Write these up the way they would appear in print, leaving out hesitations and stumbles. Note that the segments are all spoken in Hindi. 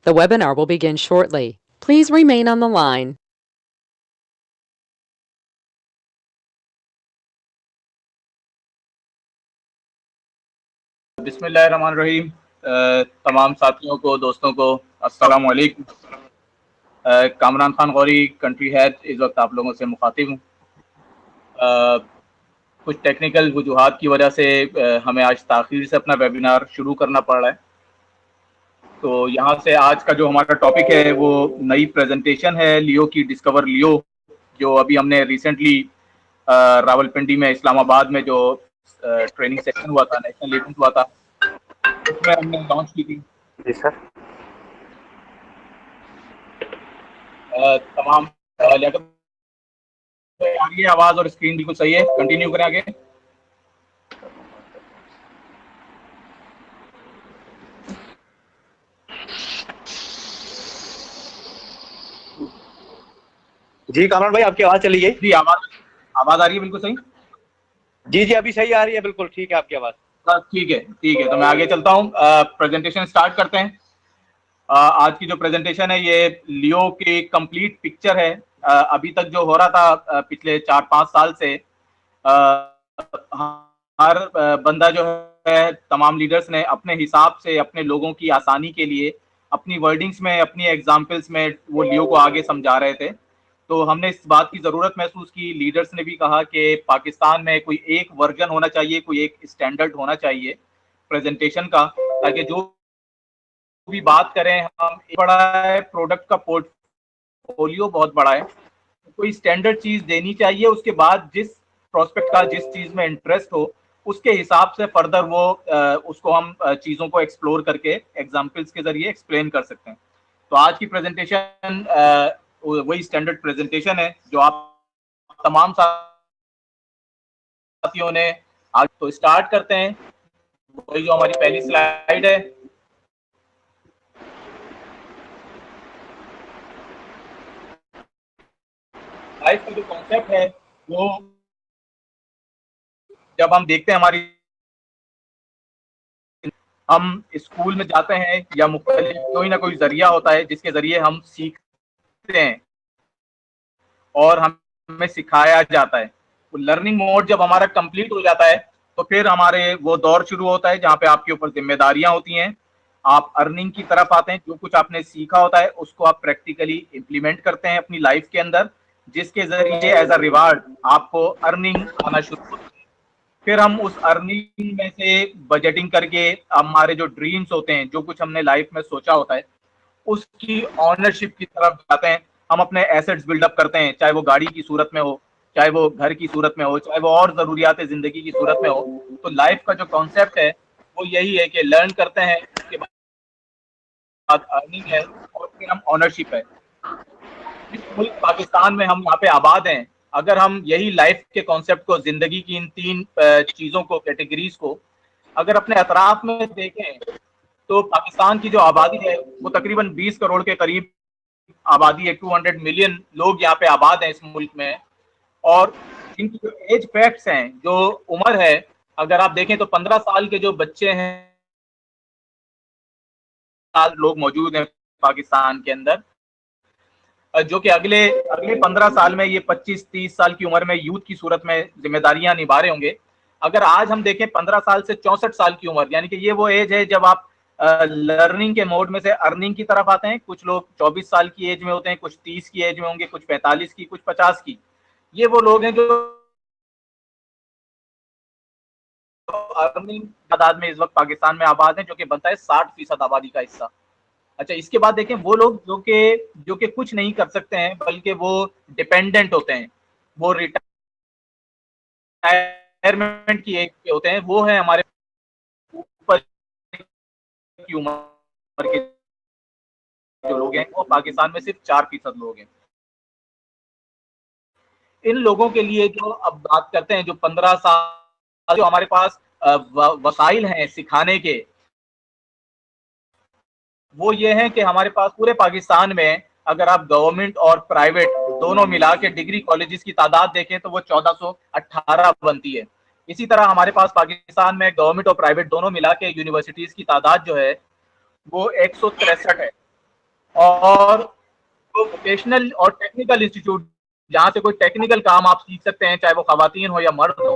The webinar will begin shortly. Please remain on the line. बिस्मिल्लाहिर्रहमानिर्रहीम। तमाम साथियों को, दोस्तों को अस्सलाम वालेकुम। कामरान खान गौरी, कंट्री हेड, इस वक्त आप लोगों से मुखातिब हूँ। कुछ टेक्निकल वजूहात की वजह से हमें आज ताख़ीर से अपना वेबिनार शुरू करना पड़ रहा है। तो यहाँ से आज का जो हमारा टॉपिक है वो नई प्रेजेंटेशन है लियो की, डिस्कवर लियो, जो अभी हमने रिसेंटली रावलपिंडी में, इस्लामाबाद में जो ट्रेनिंग सेक्शन हुआ था, नेशनल इवेंट हुआ था, उसमें हमने लॉन्च की थी। जी सर। तमाम आ रही है आवाज और स्क्रीन बिल्कुल सही है। कंटिन्यू करें आगे। जी कामरान भाई, आपकी आवाज चली गई। जी, आवाज आ रही है बिल्कुल सही। जी जी, अभी सही आ रही है, बिल्कुल ठीक है आपकी आवाज। ठीक है, ठीक है, तो मैं आगे चलता हूँ। प्रेजेंटेशन स्टार्ट करते हैं। आज की जो प्रेजेंटेशन है ये लियो की कंप्लीट पिक्चर है। अभी तक जो हो रहा था पिछले 4-5 साल से, हर बंदा जो है, तमाम लीडर्स ने अपने हिसाब से, अपने लोगों की आसानी के लिए, अपनी वर्डिंग्स में, अपनी एग्जाम्पल्स में वो लियो को आगे समझा रहे थे। तो हमने इस बात की ज़रूरत महसूस की, लीडर्स ने भी कहा कि पाकिस्तान में कोई एक वर्जन होना चाहिए, कोई एक स्टैंडर्ड होना चाहिए प्रेजेंटेशन का, ताकि जो भी बात करें हम, बड़ा है प्रोडक्ट का पोर्टफोलियो, बहुत बड़ा है, कोई स्टैंडर्ड चीज़ देनी चाहिए। उसके बाद जिस प्रोस्पेक्ट का जिस चीज़ में इंटरेस्ट हो, उसके हिसाब से फर्दर वो उसको हम चीज़ों को एक्सप्लोर करके एग्जाम्पल्स के जरिए एक्सप्लेन कर सकते हैं। तो आज की प्रेजेंटेशन वही स्टैंडर्ड प्रेजेंटेशन है जो आप तमाम साथियों ने आज। तो स्टार्ट करते हैं। वही जो हमारी पहली स्लाइड है, लाइफ का जो कॉन्सेप्ट है वो जब हम देखते हैं, हम स्कूल में जाते हैं या मुख्तलिफ कोई ना कोई जरिया होता है जिसके जरिए हम सीखते हैं और हमें सिखाया जाता है। वो लर्निंग मोड जब हमारा कंप्लीट हो जाता है तो फिर हमारे वो दौर शुरू होता है जहाँ पे आपके ऊपर जिम्मेदारियां होती हैं। आप अर्निंग की तरफ आते हैं। जो कुछ आपने सीखा होता है उसको आप प्रैक्टिकली इम्प्लीमेंट करते हैं अपनी लाइफ के अंदर, जिसके जरिए एज अ रिवार्ड आपको अर्निंग आना शुरू होती है। फिर हम उस अर्निंग में से बजटिंग करके हमारे जो ड्रीम्स होते हैं, जो कुछ हमने लाइफ में सोचा होता है, उसकी ऑनरशिप की तरफ जाते हैं। हम अपने एसेट्स बिल्डअप करते हैं, चाहे वो गाड़ी की सूरत में हो, चाहे वो घर की सूरत में हो, चाहे वो और जरूरियात जिंदगी की सूरत में हो। तो लाइफ का जो कॉन्सेप्ट है वो यही है कि लर्न करते हैं, उसके बाद अर्निंग है और फिर हम ऑनरशिप है। इस मुल्क पाकिस्तान में हम यहाँ पे आबाद हैं। अगर हम यही लाइफ के कॉन्सेप्ट को, जिंदगी की इन 3 चीजों को, कैटेगरीज को अगर अपने अतराफ में देखें, तो पाकिस्तान की जो आबादी है वो तकरीबन 20 करोड़ के करीब आबादी है। 200 मिलियन लोग यहाँ पे आबाद हैं इस मुल्क में। और इनकी जो एज फैक्ट्स हैं, जो उम्र है, अगर आप देखें तो 15 साल के जो बच्चे हैं, लोग मौजूद हैं पाकिस्तान के अंदर, जो कि अगले अगले 15 साल में ये 25-30 साल की उम्र में यूथ की सूरत में जिम्मेदारियां निभा रहे होंगे। अगर आज हम देखें 15 साल से 64 साल की उम्र, यानी कि ये वो एज है जब आप लर्निंग के मोड में से अर्निंग की तरफ आते हैं। कुछ लोग 24 साल की एज में होते हैं, कुछ 30 की एज में होंगे, कुछ 45 की, कुछ 50 की। ये वो लोग हैं जो अर्निंग तादाद में इस वक्त पाकिस्तान में आबाद हैं, जो कि बनता है 60% आबादी का हिस्सा। अच्छा, इसके बाद देखें वो लोग जो कि कुछ नहीं कर सकते हैं, बल्कि वो डिपेंडेंट होते हैं, वो रिटायरमेंट की एज पे होते हैं। वो है हमारे ऊपर की उम्र के जो लोग हैं, वो पाकिस्तान में सिर्फ 4% लोग हैं। इन लोगों के लिए जो अब बात करते हैं, जो 15 साल जो हमारे पास वसाइल हैं सिखाने के, वो ये है कि हमारे पास पूरे पाकिस्तान में अगर आप गवर्नमेंट और प्राइवेट दोनों मिला के डिग्री कॉलेजेस की तादाद देखें तो वो 1418 बनती है। इसी तरह हमारे पास पाकिस्तान में गवर्नमेंट और प्राइवेट दोनों मिला के यूनिवर्सिटीज की तादाद जो है वो 163 है। और तो वोकेशनल और टेक्निकल इंस्टीट्यूट जहाँ से कोई टेक्निकल काम आप सीख सकते हैं, चाहे वो खवातीन हो या मर्द हो,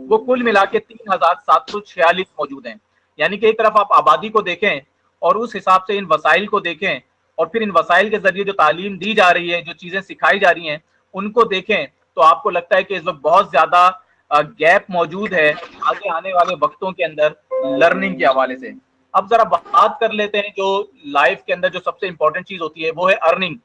वो कुल मिला के 3,746 मौजूद हैं। यानी कि एक तरफ आप आबादी को देखें और उस हिसाब से इन वसाइल को देखें, और फिर इन वसाइल के जरिए जो तालीम दी जा रही है, जो चीजें सिखाई जा रही हैं, उनको देखें, तो आपको लगता है कि इस वक्त बहुत ज्यादा गैप मौजूद है आगे आने वाले वक्तों के अंदर लर्निंग के हवाले से। अब जरा बात कर लेते हैं, जो लाइफ के अंदर जो सबसे इंपॉर्टेंट चीज होती है वो है अर्निंग,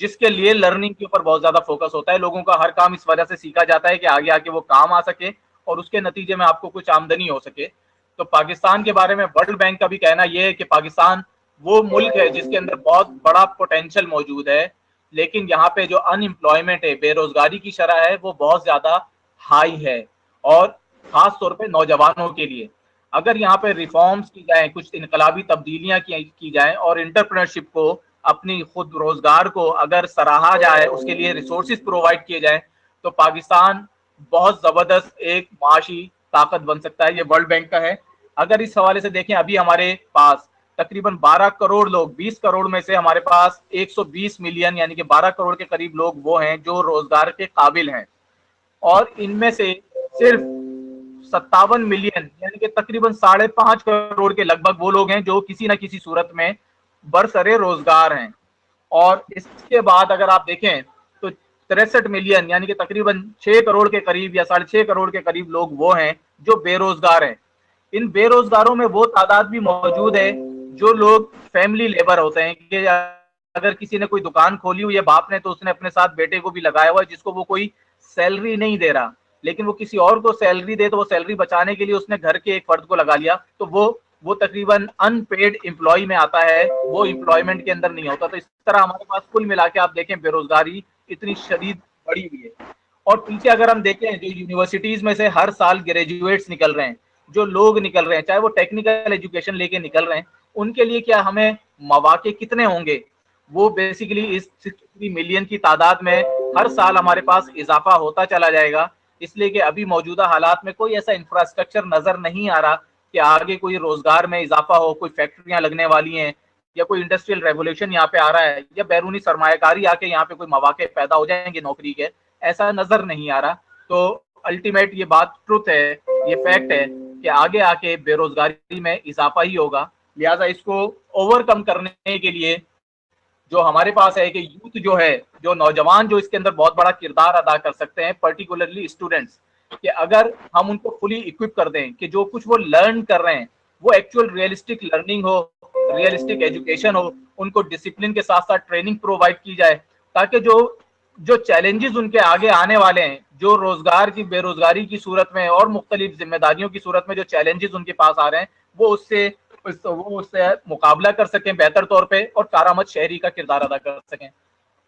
जिसके लिए लर्निंग के ऊपर बहुत ज्यादा फोकस होता है। लोगों का हर काम इस वजह से सीखा जाता है कि आगे आके वो काम आ सके और उसके नतीजे में आपको कुछ आमदनी हो सके। तो पाकिस्तान के बारे में वर्ल्ड बैंक का भी कहना यह है कि पाकिस्तान वो मुल्क है जिसके अंदर बहुत बड़ा पोटेंशियल मौजूद है, लेकिन यहाँ पे जो अनएम्प्लॉयमेंट है, बेरोजगारी की शरह है, वो बहुत ज्यादा हाई है, और खास तौर पे नौजवानों के लिए। अगर यहाँ पे रिफॉर्म्स की जाए, कुछ इनकलाबी तब्दीलियां की जाए और इंटरप्रेन्योरशिप को, अपनी खुद रोजगार को अगर सराहा जाए, उसके लिए रिसोर्सेज प्रोवाइड किए जाए, तो पाकिस्तान बहुत जबरदस्त एक माशी ताकत बन सकता है। ये वर्ल्ड बैंक का है। अगर इस हवाले से देखें, अभी हमारे पास तकरीबन 12 करोड़ लोग, 20 करोड़ में से हमारे पास 120 मिलियन यानी कि 12 करोड़ के करीब लोग वो हैं जो रोजगार के काबिल हैं, और इनमें से सिर्फ 57 मिलियन यानी कि तकरीबन 5.5 करोड़ के लगभग वो लोग हैं जो किसी न किसी सूरत में बरसरे रोजगार हैं। और इसके बाद अगर आप देखें तो 63 मिलियन यानी कि तकरीबन 6 करोड़ के करीब या 6.5 करोड़ के करीब लोग वो हैं जो बेरोजगार हैं। इन बेरोजगारों में वो तादाद भी मौजूद है जो लोग फैमिली लेबर होते हैं, कि अगर किसी ने कोई दुकान खोली हुई है बाप ने, तो उसने अपने साथ बेटे को भी लगाया हुआ है जिसको वो कोई सैलरी नहीं दे रहा, लेकिन वो किसी और को सैलरी दे, तो वो सैलरी बचाने के लिए उसने घर के एक फर्द को लगा लिया, तो वो तकरीबन अनपेड एम्प्लॉय में आता है, वो एम्प्लॉयमेंट के अंदर नहीं होता। तो इस तरह हमारे पास कुल मिला के आप देखें बेरोजगारी इतनी शदीद बढ़ी हुई है। और पीछे अगर हम देखें, जो यूनिवर्सिटीज में से हर साल ग्रेजुएट्स निकल रहे हैं, जो लोग निकल रहे हैं, चाहे वो टेक्निकल एजुकेशन लेके निकल रहे हैं, उनके लिए क्या हमें मौके कितने होंगे? वो बेसिकली इस 63 मिलियन की तादाद में हर साल हमारे पास इजाफा होता चला जाएगा, इसलिए कि अभी मौजूदा हालात में कोई ऐसा इंफ्रास्ट्रक्चर नजर नहीं आ रहा कि आगे कोई रोजगार में इजाफा हो, कोई फैक्ट्रियां लगने वाली हैं, या कोई इंडस्ट्रियल रेवोल्यूशन यहाँ पे आ रहा है, या बैरूनी सरमायाकारी आके यहाँ पे कोई मौके पैदा हो जाएंगे नौकरी के, ऐसा नजर नहीं आ रहा। तो अल्टीमेट ये बात ट्रुथ है, ये फैक्ट है कि आगे आके बेरोजगारी में इजाफा ही होगा। लिहाजा इसको ओवरकम करने के लिए जो हमारे पास है कि यूथ जो है, जो नौजवान जो इसके अंदर बहुत बड़ा किरदार अदा कर सकते हैं, पर्टिकुलरली स्टूडेंट्स, कि अगर हम उनको फुली इक्विप कर दें कि जो कुछ वो लर्न कर रहे हैं वो एक्चुअल रियलिस्टिक लर्निंग हो, रियलिस्टिक एजुकेशन हो, उनको डिसिप्लिन के साथ साथ ट्रेनिंग प्रोवाइड की जाए, ताकि जो जो चैलेंजेस उनके आगे आने वाले हैं, जो रोजगार की बेरोजगारी की सूरत में और मुख्तलिफ जिम्मेदारियों की सूरत में जो चैलेंजेस उनके पास आ रहे हैं, वो उससे मुकाबला कर सकें बेहतर तौर पे, और कारामद शहरी का किरदार अदा कर सकें।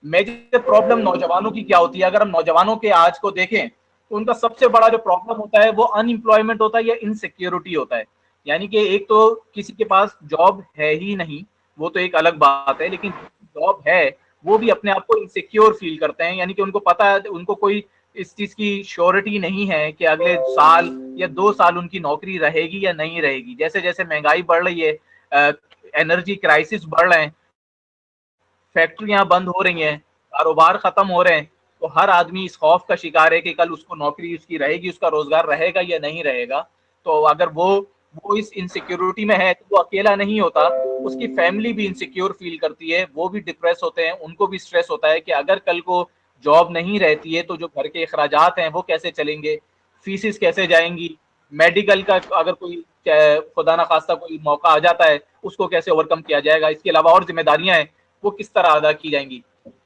मेजर प्रॉब्लम नौजवानों की क्या होती है? अगर हम नौजवानों के आज को देखें तो उनका सबसे बड़ा जो प्रॉब्लम होता है वो अनएम्प्लॉयमेंट होता है या इनसिक्योरिटी होता है। यानी कि एक तो किसी के पास जॉब है ही नहीं, वो तो एक अलग बात है, लेकिन जॉब है वो भी अपने आप को इनसिक्योर फील करते हैं, यानी कि उनको पता है, उनको कोई इस चीज की श्योरिटी नहीं है कि अगले साल या 2 साल उनकी नौकरी रहेगी या नहीं रहेगी। जैसे जैसे महंगाई बढ़ रही है, एनर्जी क्राइसिस बढ़ रहे हैं, फैक्ट्रियां बंद हो रही हैं, कारोबार खत्म हो रहे हैं, तो हर आदमी इस खौफ का शिकार है कि कल उसको नौकरी उसकी रहेगी, उसका रोजगार रहेगा या नहीं रहेगा। तो अगर वो इस इनसिक्योरिटी में है तो वो अकेला नहीं होता, उसकी फैमिली भी इनसिक्योर फील करती है, वो भी डिप्रेस होते हैं, उनको भी स्ट्रेस होता है कि अगर कल को जॉब नहीं रहती है तो जो घर के अखराजात हैं वो कैसे चलेंगे, फीसिस कैसे जाएंगी, मेडिकल का अगर कोई खुदा ना खास्ता कोई मौका आ जाता है उसको कैसे ओवरकम किया जाएगा, इसके अलावा और जिम्मेदारियां हैं वो किस तरह अदा की जाएंगी।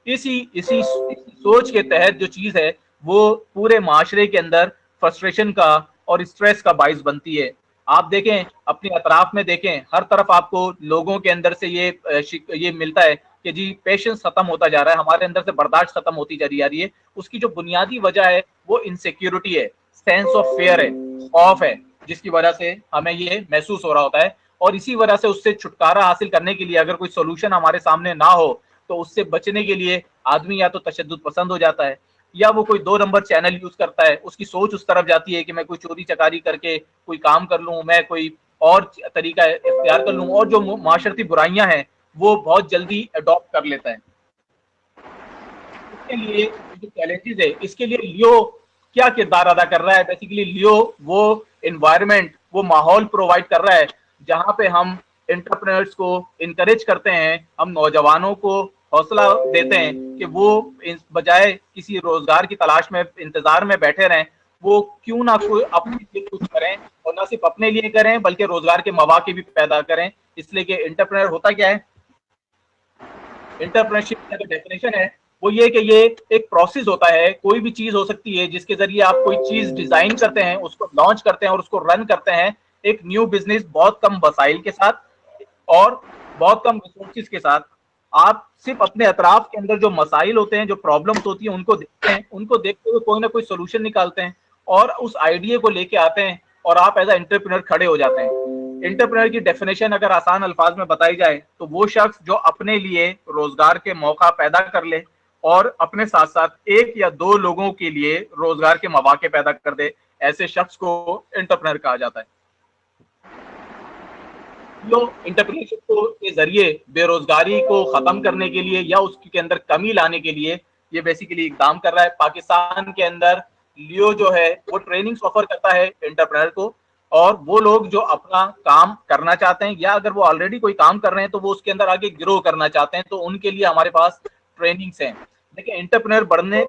इसी सोच के तहत जो चीज है वो पूरे माशरे के अंदर फ्रस्ट्रेशन का और स्ट्रेस का बाइस बनती है। आप देखें, अपने अतराफ में देखें, हर तरफ आपको लोगों के अंदर से ये मिलता है कि जी पेशेंस खत्म होता जा रहा है, हमारे अंदर से बर्दाश्त खत्म होती जा रही है। उसकी जो बुनियादी वजह है वो इनसिक्योरिटी है, सेंस ऑफ फेयर है, खौफ है, जिसकी वजह से हमें ये महसूस हो रहा होता है। और इसी वजह से उससे छुटकारा हासिल करने के लिए अगर कोई सोल्यूशन हमारे सामने ना हो तो उससे बचने के लिए आदमी या तो तशद्दुद पसंद हो जाता है, या वो कोई 2 नंबर चैनल यूज करता है, उसकी सोच उस तरफ जाती है कि मैं कोई चोरी चकारी करके कोई काम कर लूं, मैं कोई और तरीका इख्तियार कर लूं, और जो माशरती बुराइयां हैं वो बहुत जल्दी अडॉप्ट कर लेता है। इसके लिए जो चैलेंजेस है, इसके लिए लियो क्या किरदार अदा कर रहा है? बेसिकली लियो वो एनवायरनमेंट, वो माहौल प्रोवाइड कर रहा है जहां पे हम एंटरप्रेन्योर्स को इनकरेज करते हैं, हम नौजवानों को हौसला देते हैं कि वो बजाय किसी रोजगार की तलाश में इंतजार में बैठे रहें, वो क्यों ना कोई अपने लिए कुछ करें, और ना सिर्फ अपने लिए करें बल्कि रोजगार के मौके भी पैदा करें। इसलिए कि एंटरप्रेन्योर होता क्या है, एंटरप्रेन्योरशिप का जो डेफिनेशन है वो ये कि ये एक प्रोसेस होता है, कोई भी चीज हो सकती है जिसके जरिए आप कोई चीज डिजाइन करते हैं, उसको लॉन्च करते हैं और उसको रन करते हैं एक न्यू बिजनेस बहुत कम वसाइल के साथ और बहुत कम रिसोर्सेज के साथ। आप सिर्फ अपने अतराफ के अंदर जो मसाइल होते हैं, जो प्रॉब्लम्स होती हैं, उनको देखते हैं, उनको देखते हुए कोई ना कोई सोल्यूशन निकालते हैं और उस आइडिया को लेके आते हैं और आप एज अ एंटरप्रेन्योर खड़े हो जाते हैं। एंटरप्रेन्योर की डेफिनेशन अगर आसान अल्फाज में बताई जाए तो वो शख्स जो अपने लिए रोजगार के मौका पैदा कर ले और अपने साथ साथ एक या दो लोगों के लिए रोजगार के मौके पैदा कर दे, ऐसे शख्स को एंटरप्रेन्योर कहा जाता है। जो एंटरप्रेन्योरशिप के जरिए बेरोजगारी को खत्म करने के लिए या उसके अंदर कमी लाने के लिए ये बेसिकली इकदाम कर रहा है। पाकिस्तान के अंदर लियो जो है वो ट्रेनिंग ऑफर करता है एंटरप्रेन्योर को, और वो लोग जो अपना काम करना चाहते हैं या अगर वो ऑलरेडी कोई काम कर रहे हैं तो वो उसके अंदर आगे ग्रो करना चाहते हैं, तो उनके लिए हमारे पास ट्रेनिंग्स हैं। देखिए एंटरप्रेन्योर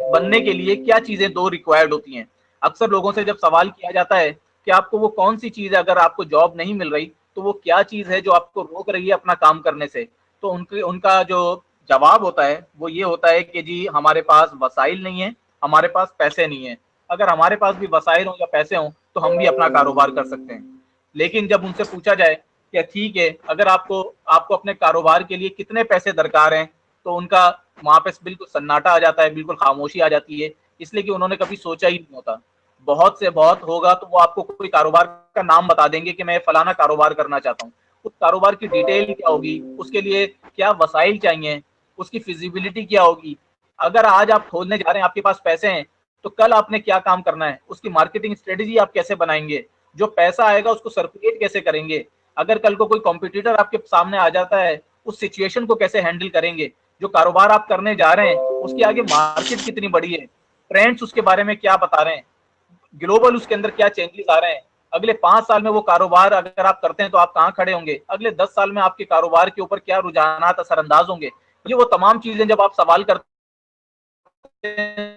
बनने के लिए क्या चीजें दो रिक्वायर्ड होती हैं। अक्सर लोगों से जब सवाल किया जाता है कि आपको वो कौन सी चीज है, अगर आपको जॉब नहीं मिल रही तो वो क्या चीज है जो आपको रोक रही है अपना काम करने से, तो उनका जो जवाब होता है वो ये होता है कि जी हमारे पास वसाइल नहीं है, हमारे पास पैसे नहीं है। अगर हमारे पास भी वसाइल हो या पैसे हों तो हम भी अपना कारोबार कर सकते हैं। लेकिन जब उनसे पूछा जाए कि ठीक है अगर आपको आपको अपने कारोबार के लिए कितने पैसे दरकार हैं, तो उनका वहां पे बिल्कुल सन्नाटा आ जाता है, बिल्कुल खामोशी आ जाती है, इसलिए कि उन्होंने कभी सोचा ही नहीं होता। बहुत से बहुत होगा तो वो आपको कोई कारोबार का नाम बता देंगे कि मैं फलाना कारोबार करना चाहता हूँ। उस कारोबार की डिटेल क्या होगी, उसके लिए क्या वसाइल चाहिए, उसकी फिजिबिलिटी क्या होगी। अगर आज आप खोलने जा रहे हैं, आपके पास पैसे हैं, तो कल आपने क्या काम करना है, उसकी मार्केटिंग स्ट्रेटेजी आप कैसे बनाएंगे, जो पैसा आएगा उसको सर्कुलेट कैसे करेंगे, अगर कल को कोई कॉम्पिटिटर आपके सामने आ जाता है उस सिचुएशन को कैसे हैंडल करेंगे, जो कारोबार आप करने जा रहे हैं उसके आगे मार्केट कितनी बड़ी है, ट्रेंड्स उसके बारे में क्या बता रहे हैं, ग्लोबल उसके अंदर क्या चेंजेस आ रहे हैं, अगले 5 साल में वो कारोबार अगर आप करते हैं तो आप कहाँ खड़े होंगे, अगले 10 साल में आपके कारोबार के ऊपर क्या रुझानात असरअंदाज होंगे। ये वो तमाम चीजें जब आप सवाल करते हैं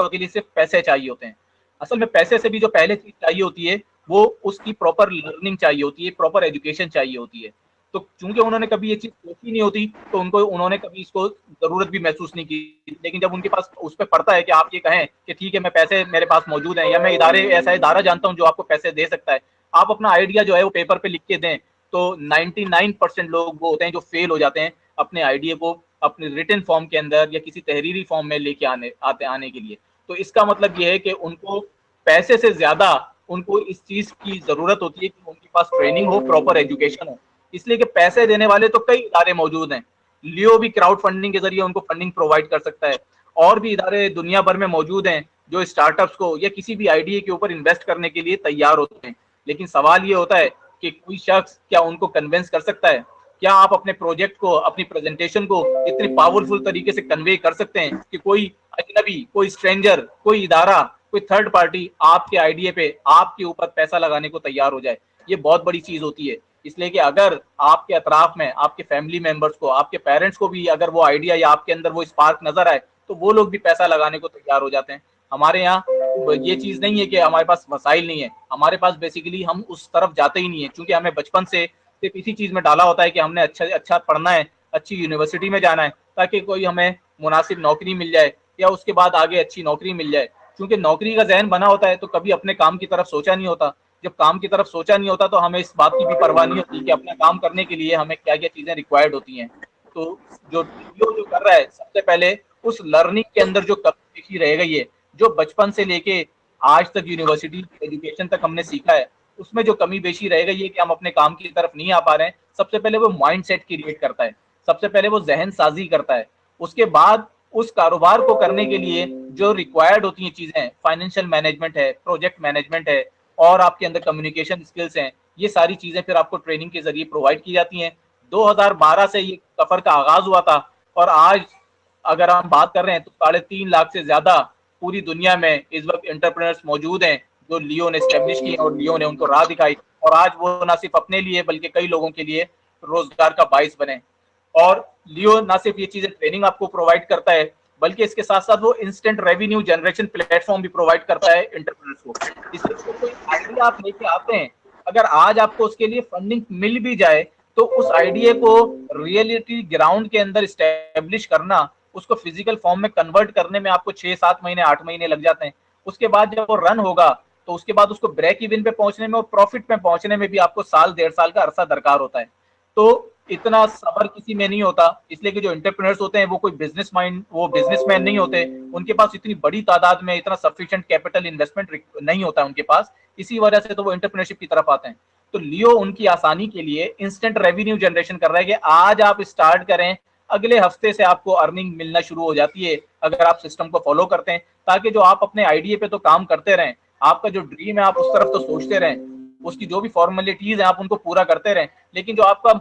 के लिए सिर्फ पैसे चाहिए होते हैं। असल में पैसे से भी जो पहले चीज चाहिए होती है वो उसकी प्रॉपर लर्निंग चाहिए होती है, प्रॉपर एजुकेशन चाहिए होती है। तो चूंकि उन्होंने कभी ये चीज सोची नहीं होती तो उन्होंने कभी इसको जरूरत भी महसूस नहीं की। लेकिन जब उनके पास उस पर पड़ता है कि आप ये कहें कि ठीक है मैं पैसे मेरे पास मौजूद हैं या मैं ऐसा इदारा जानता हूँ जो आपको पैसे दे सकता है, आप अपना आइडिया जो है वो पेपर पे लिख के दें, तो 99% लोग वो होते हैं जो फेल हो जाते हैं अपने आइडिया को अपने रिटन फॉर्म के अंदर या किसी तहरीरी फॉर्म में लेके आने के लिए। तो इसका मतलब ये है कि उनको पैसे से ज्यादा उनको इस चीज की जरूरत होती है कि उनके पास ट्रेनिंग हो, प्रॉपर एजुकेशन हो। इसलिए कि पैसे देने वाले तो कई इदारे मौजूद हैं, लियो भी क्राउड फंडिंग के जरिए उनको फंडिंग प्रोवाइड कर सकता है, और भी इदारे दुनिया भर में मौजूद हैं जो स्टार्टअप्स को या किसी भी आइडिया के ऊपर इन्वेस्ट करने के लिए तैयार होते हैं। लेकिन सवाल ये होता है कि कोई शख्स क्या उनको कन्विंस कर सकता है, क्या आप अपने प्रोजेक्ट को, अपनी प्रेजेंटेशन को इतनी पावरफुल तरीके से कन्वे कर सकते हैं कि कोई अजनबी, कोई स्ट्रेंजर, कोई इदारा, कोई थर्ड पार्टी आपके आइडिया पे आपके ऊपर पैसा लगाने को तैयार हो जाए। ये बहुत बड़ी चीज होती है। इसलिए कि अगर आपके अतराफ में आपके फैमिली मेंबर्स को, आपके पेरेंट्स को भी अगर वो आइडिया या आपके अंदर वो स्पार्क नजर आए तो वो लोग भी पैसा लगाने को तैयार हो जाते हैं। हमारे यहाँ ये चीज नहीं है कि हमारे पास वसाइल नहीं है, हमारे पास बेसिकली हम उस तरफ जाते ही नहीं है, क्योंकि हमें बचपन से सिर्फ इसी चीज में डाला होता है कि हमने अच्छा पढ़ना है, अच्छी यूनिवर्सिटी में जाना है ताकि कोई हमें मुनासिब नौकरी मिल जाए या उसके बाद आगे अच्छी नौकरी मिल जाए। क्योंकि नौकरी का जहन बना होता है तो कभी अपने काम की तरफ सोचा नहीं होता। जब काम की तरफ सोचा नहीं होता तो हमें इस बात की भी परवाह नहीं होती कि अपना काम करने के लिए हमें क्या क्या चीजें रिक्वायर्ड होती हैं। तो जो कर रहा है सबसे पहले उस लर्निंग के अंदर जो कमी पेशी रह गई है, जो बचपन से लेके आज तक यूनिवर्सिटी एजुकेशन तक हमने सीखा है, उसमें जो कमी बेशी रह गई है कि हम अपने काम की तरफ नहीं आ पा रहे हैं। सबसे पहले वो माइंड सेट क्रिएट करता है, सबसे पहले वो जहन साजी करता है, उसके बाद उस कारोबार को करने के लिए जो रिक्वायर्ड होती हैं चीजें, फाइनेंशियल मैनेजमेंट है, प्रोजेक्ट मैनेजमेंट है, और आपके अंदर कम्युनिकेशन स्किल्स हैं, ये सारी चीजें फिर आपको ट्रेनिंग के जरिए प्रोवाइड की जाती हैं। 2012 से ये सफर का आगाज हुआ था, और आज अगर हम बात कर रहे हैं तो 3.5 लाख से ज्यादा पूरी दुनिया में इस वक्त एंटरप्रेन्योर्स मौजूद हैं जो लियो ने एस्टेब्लिश किए और लियो ने उनको राह दिखाई, और आज वो ना सिर्फ अपने लिए बल्कि कई लोगों के लिए रोजगार का बाइस बने। और लियो ना सिर्फ ये चीजें ट्रेनिंग आपको प्रोवाइड करता है, बल्कि इसके साथ साथ वो इंस्टेंट रेवेन्यू जनरेशन प्लेटफॉर्म भी प्रोवाइड करता है एंटरप्रेन्योर्स को। इसलिए कोई आइडिया आप लेके आते हैं, अगर आज आपको उसके लिए फंडिंग मिल भी जाए तो उस आइडिया को रियलिटी ग्राउंड के अंदर स्टैब्लिश करना, उसको फिजिकल फॉर्म में कन्वर्ट करने में आपको 6-7 महीने 8 महीने लग जाते हैं। उसके बाद जब वो रन होगा तो उसके बाद उसको ब्रेक इवन पे पहुंचने में और प्रॉफिट में पहुंचने में भी आपको साल 1.5 साल का अरसा दरकार होता है। तो इतना सबर किसी में नहीं होता, इसलिए कि जो एंटरप्रेन्योर्स होते हैं वो कोई बिजनेसमैन नहीं होते, उनके पास इतनी बड़ी तादाद में इतना सफिशिएंट कैपिटल इन्वेस्टमेंट नहीं होता उनके पास, इसी वजह से तो वो एंटरप्रेन्योरशिप की तरफ आते हैं। तो लियो उनकी आसानी के लिए इंस्टेंट रेवेन्यू जनरेशन कर रहा है कि आज आप स्टार्ट करें, अगले हफ्ते से आपको अर्निंग मिलना शुरू हो जाती है अगर आप सिस्टम को फॉलो करते हैं, ताकि जो आप अपने आइडिया पे तो काम करते रहें, आपका जो ड्रीम है आप उस तरफ तो सोचते रहें, उसकी जो भी फॉर्मेलिटीज है आप उनको पूरा करते रहें, लेकिन जो आपका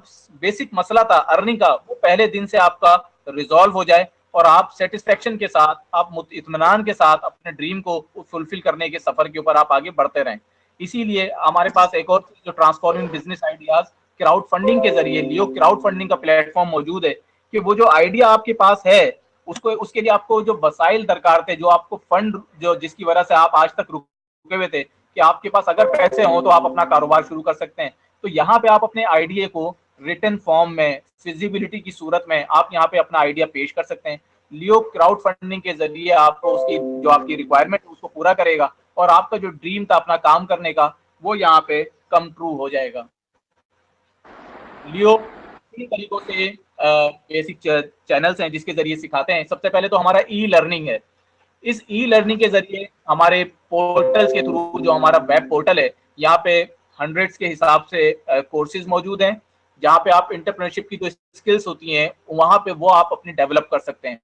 बेसिक मसला था अर्निंग का वो पहले दिन से आपका रिजॉल्व हो जाए और आप सेटिस्फेक्शन के साथ, आप इत्मीनान के साथ अपने ड्रीम को फुलफिल करने के सफर के ऊपर आप आगे बढ़ते रहें। इसीलिए हमारे पास एक और जो transforming business ideas crowd funding के जरिए लियो क्राउड फंडिंग का प्लेटफॉर्म मौजूद है कि वो जो आइडिया आपके पास है उसको, उसके लिए आपको जो वसाइल दरकार थे, जो आपको फंड जो जिसकी वजह से आप आज तक रुके हुए थे कि आपके पास अगर पैसे हो तो आप अपना कारोबार शुरू कर सकते हैं, तो यहाँ पे आप अपने आइडिया को रिटन फॉर्म में फिजिबिलिटी की सूरत में आप यहाँ पे अपना आइडिया पेश कर सकते हैं। लियो क्राउड फंडिंग के जरिए आपको उसकी जो आपकी रिक्वायरमेंट है उसको पूरा करेगा और आपका जो ड्रीम था अपना काम करने का वो यहाँ पे कम ट्रू हो जाएगा। लियो तीन तरीकों से बेसिक चैनल्स हैं जिसके जरिए सिखाते हैं। सबसे पहले तो हमारा ई लर्निंग है। इस ई लर्निंग के जरिए हमारे पोर्टल्स के थ्रू, जो हमारा वेब पोर्टल है, यहाँ पे हंड्रेड्स के हिसाब से कोर्सेज मौजूद हैं जहाँ पे आप एंटरप्रेन्योरशिप की जो स्किल्स होती हैं वहाँ पे वो आप अपनी डेवलप कर सकते हैं।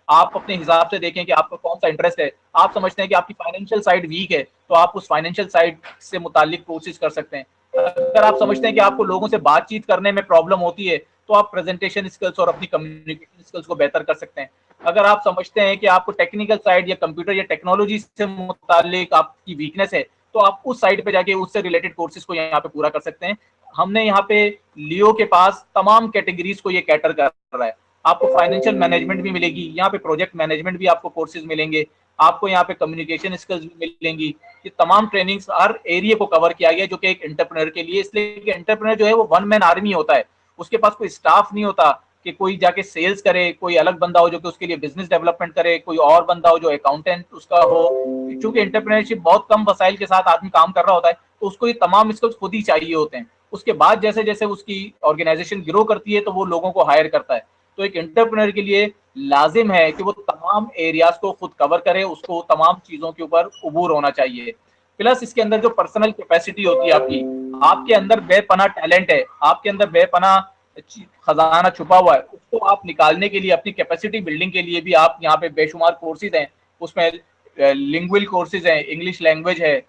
आप अपने हिसाब से देखें कि आपको कौन सा इंटरेस्ट है। आप समझते हैं कि आपकी फाइनेंशियल साइड वीक है तो आप उस फाइनेंशियल साइड से मुतालिक कोर्सेज कर सकते हैं। अगर आप समझते हैं कि आपको लोगों से बातचीत करने में प्रॉब्लम होती है तो आप प्रेजेंटेशन स्किल्स और अपनी कम्युनिकेशन स्किल्स को बेहतर कर सकते हैं। अगर आप समझते हैं कि आपको टेक्निकल साइड या कंप्यूटर या टेक्नोलॉजी से मुतालिक आपकी वीकनेस है तो आप उस साइड पे जाके उससे रिलेटेड कोर्सेज को यहाँ पे पूरा कर सकते हैं। हमने यहाँ पे लियो के पास तमाम कैटेगरीज को ये कैटर कर रहा है। आपको फाइनेंशियल मैनेजमेंट भी मिलेगी, यहाँ पे प्रोजेक्ट मैनेजमेंट भी आपको कोर्सेज मिलेंगे, आपको यहाँ पे कम्युनिकेशन स्किल्स भी मिलेंगी। ये तमाम ट्रेनिंग्स हर एरिया को कवर किया गया जो कि एक एंटरप्रेन्योर के लिए, इसलिए कि एंटरप्रेन्योर जो है वो वन मैन आर्मी होता है, उसके पास कोई स्टाफ नहीं होता कि कोई जाके सेल्स करे, कोई अलग बंदा हो जो कि उसके लिए बिजनेस डेवलपमेंट करे, कोई और बंदा हो जो अकाउंटेंट उसका हो। क्योंकि एंटरप्रेन्योरशिप बहुत कम वसाइल के साथ आदमी काम कर रहा होता है तो उसको ये तमाम स्किल्स खुद ही चाहिए होते हैं। उसके बाद जैसे जैसे उसकी ऑर्गेनाइजेशन ग्रो करती है तो वो लोगों को हायर करता है। तो एक एंटरप्रेन्योर के लिए लाजिम है कि वो तमाम एरियाज को खुद कवर करे, उसको तमाम चीजों के ऊपर उबूर होना चाहिए। प्लस इसके अंदर जो पर्सनल कैपेसिटी होती है आपकी, आपके अंदर बेपना टैलेंट है, आपके अंदर बेपना खजाना छुपा हुआ है, उसको आप निकालने के लिए, अपनी कैपेसिटी बिल्डिंग के लिए भी आप यहाँ पे बेशुमार कोर्सेज हैं। उसमें लिंगुअल कोर्सेज हैं, इंग्लिश लैंग्वेज है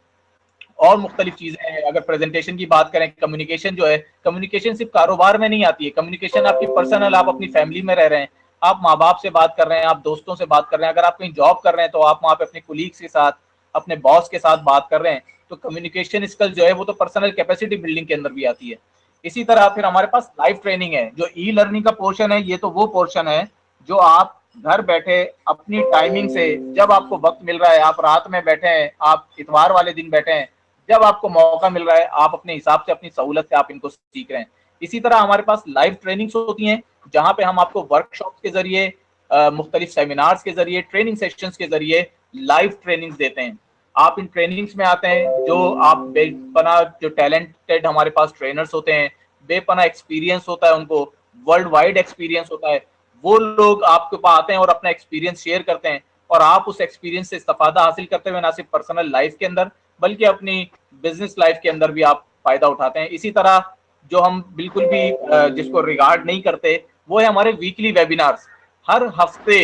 और मुख्तलिफ चीजें हैं। अगर प्रेजेंटेशन की बात करें, कम्युनिकेशन जो है, कम्युनिकेशन सिर्फ कारोबार में नहीं आती है, कम्युनिकेशन आपकी पर्सनल, आप अपनी फैमिली में रह रहे हैं, आप माँ बाप से बात कर रहे हैं, आप दोस्तों से बात कर रहे हैं, अगर आप कहीं जॉब कर रहे हैं तो आप वहाँ पे अपने कुलीग्स के साथ, अपने बॉस के साथ बात कर रहे हैं, तो कम्युनिकेशन स्किल जो है वो तो पर्सनल कैपेसिटी बिल्डिंग के अंदर भी आती है। इसी तरह फिर हमारे पास लाइव ट्रेनिंग है। जो ई लर्निंग का पोर्शन है ये तो वो पोर्शन है जो आप घर बैठे अपनी टाइमिंग से, जब आपको वक्त मिल रहा है, आप रात में बैठे हैं, आप इतवार वाले दिन बैठे हैं, जब आपको मौका मिल रहा है आप अपने हिसाब से, अपनी सहूलत से आप इनको सीख रहे हैं। इसी तरह हमारे पास लाइव ट्रेनिंग्स होती हैं जहां पे हम आपको वर्कशॉप्स के जरिए, मुख्तलिफ सेमिनार्स के जरिए, ट्रेनिंग सेशंस के जरिए लाइव ट्रेनिंग्स देते हैं। आप इन ट्रेनिंग्स में आते हैं, जो आप बेपना जो टैलेंटेड हमारे पास ट्रेनर्स होते हैं, बेपना एक्सपीरियंस होता है उनको, वर्ल्ड वाइड एक्सपीरियंस होता है, वो लोग आपके पास आते हैं और अपना एक्सपीरियंस शेयर करते हैं और आप उस एक्सपीरियंस से इस्तेफादा हासिल करते हुए ना सिर्फ पर्सनल लाइफ के अंदर बल्कि अपनी बिजनेस लाइफ के अंदर भी आप फायदा उठाते हैं। इसी तरह जो हम बिल्कुल भी जिसको रिगार्ड नहीं करते वो है हमारे वीकली वेबिनार्स। हर हफ्ते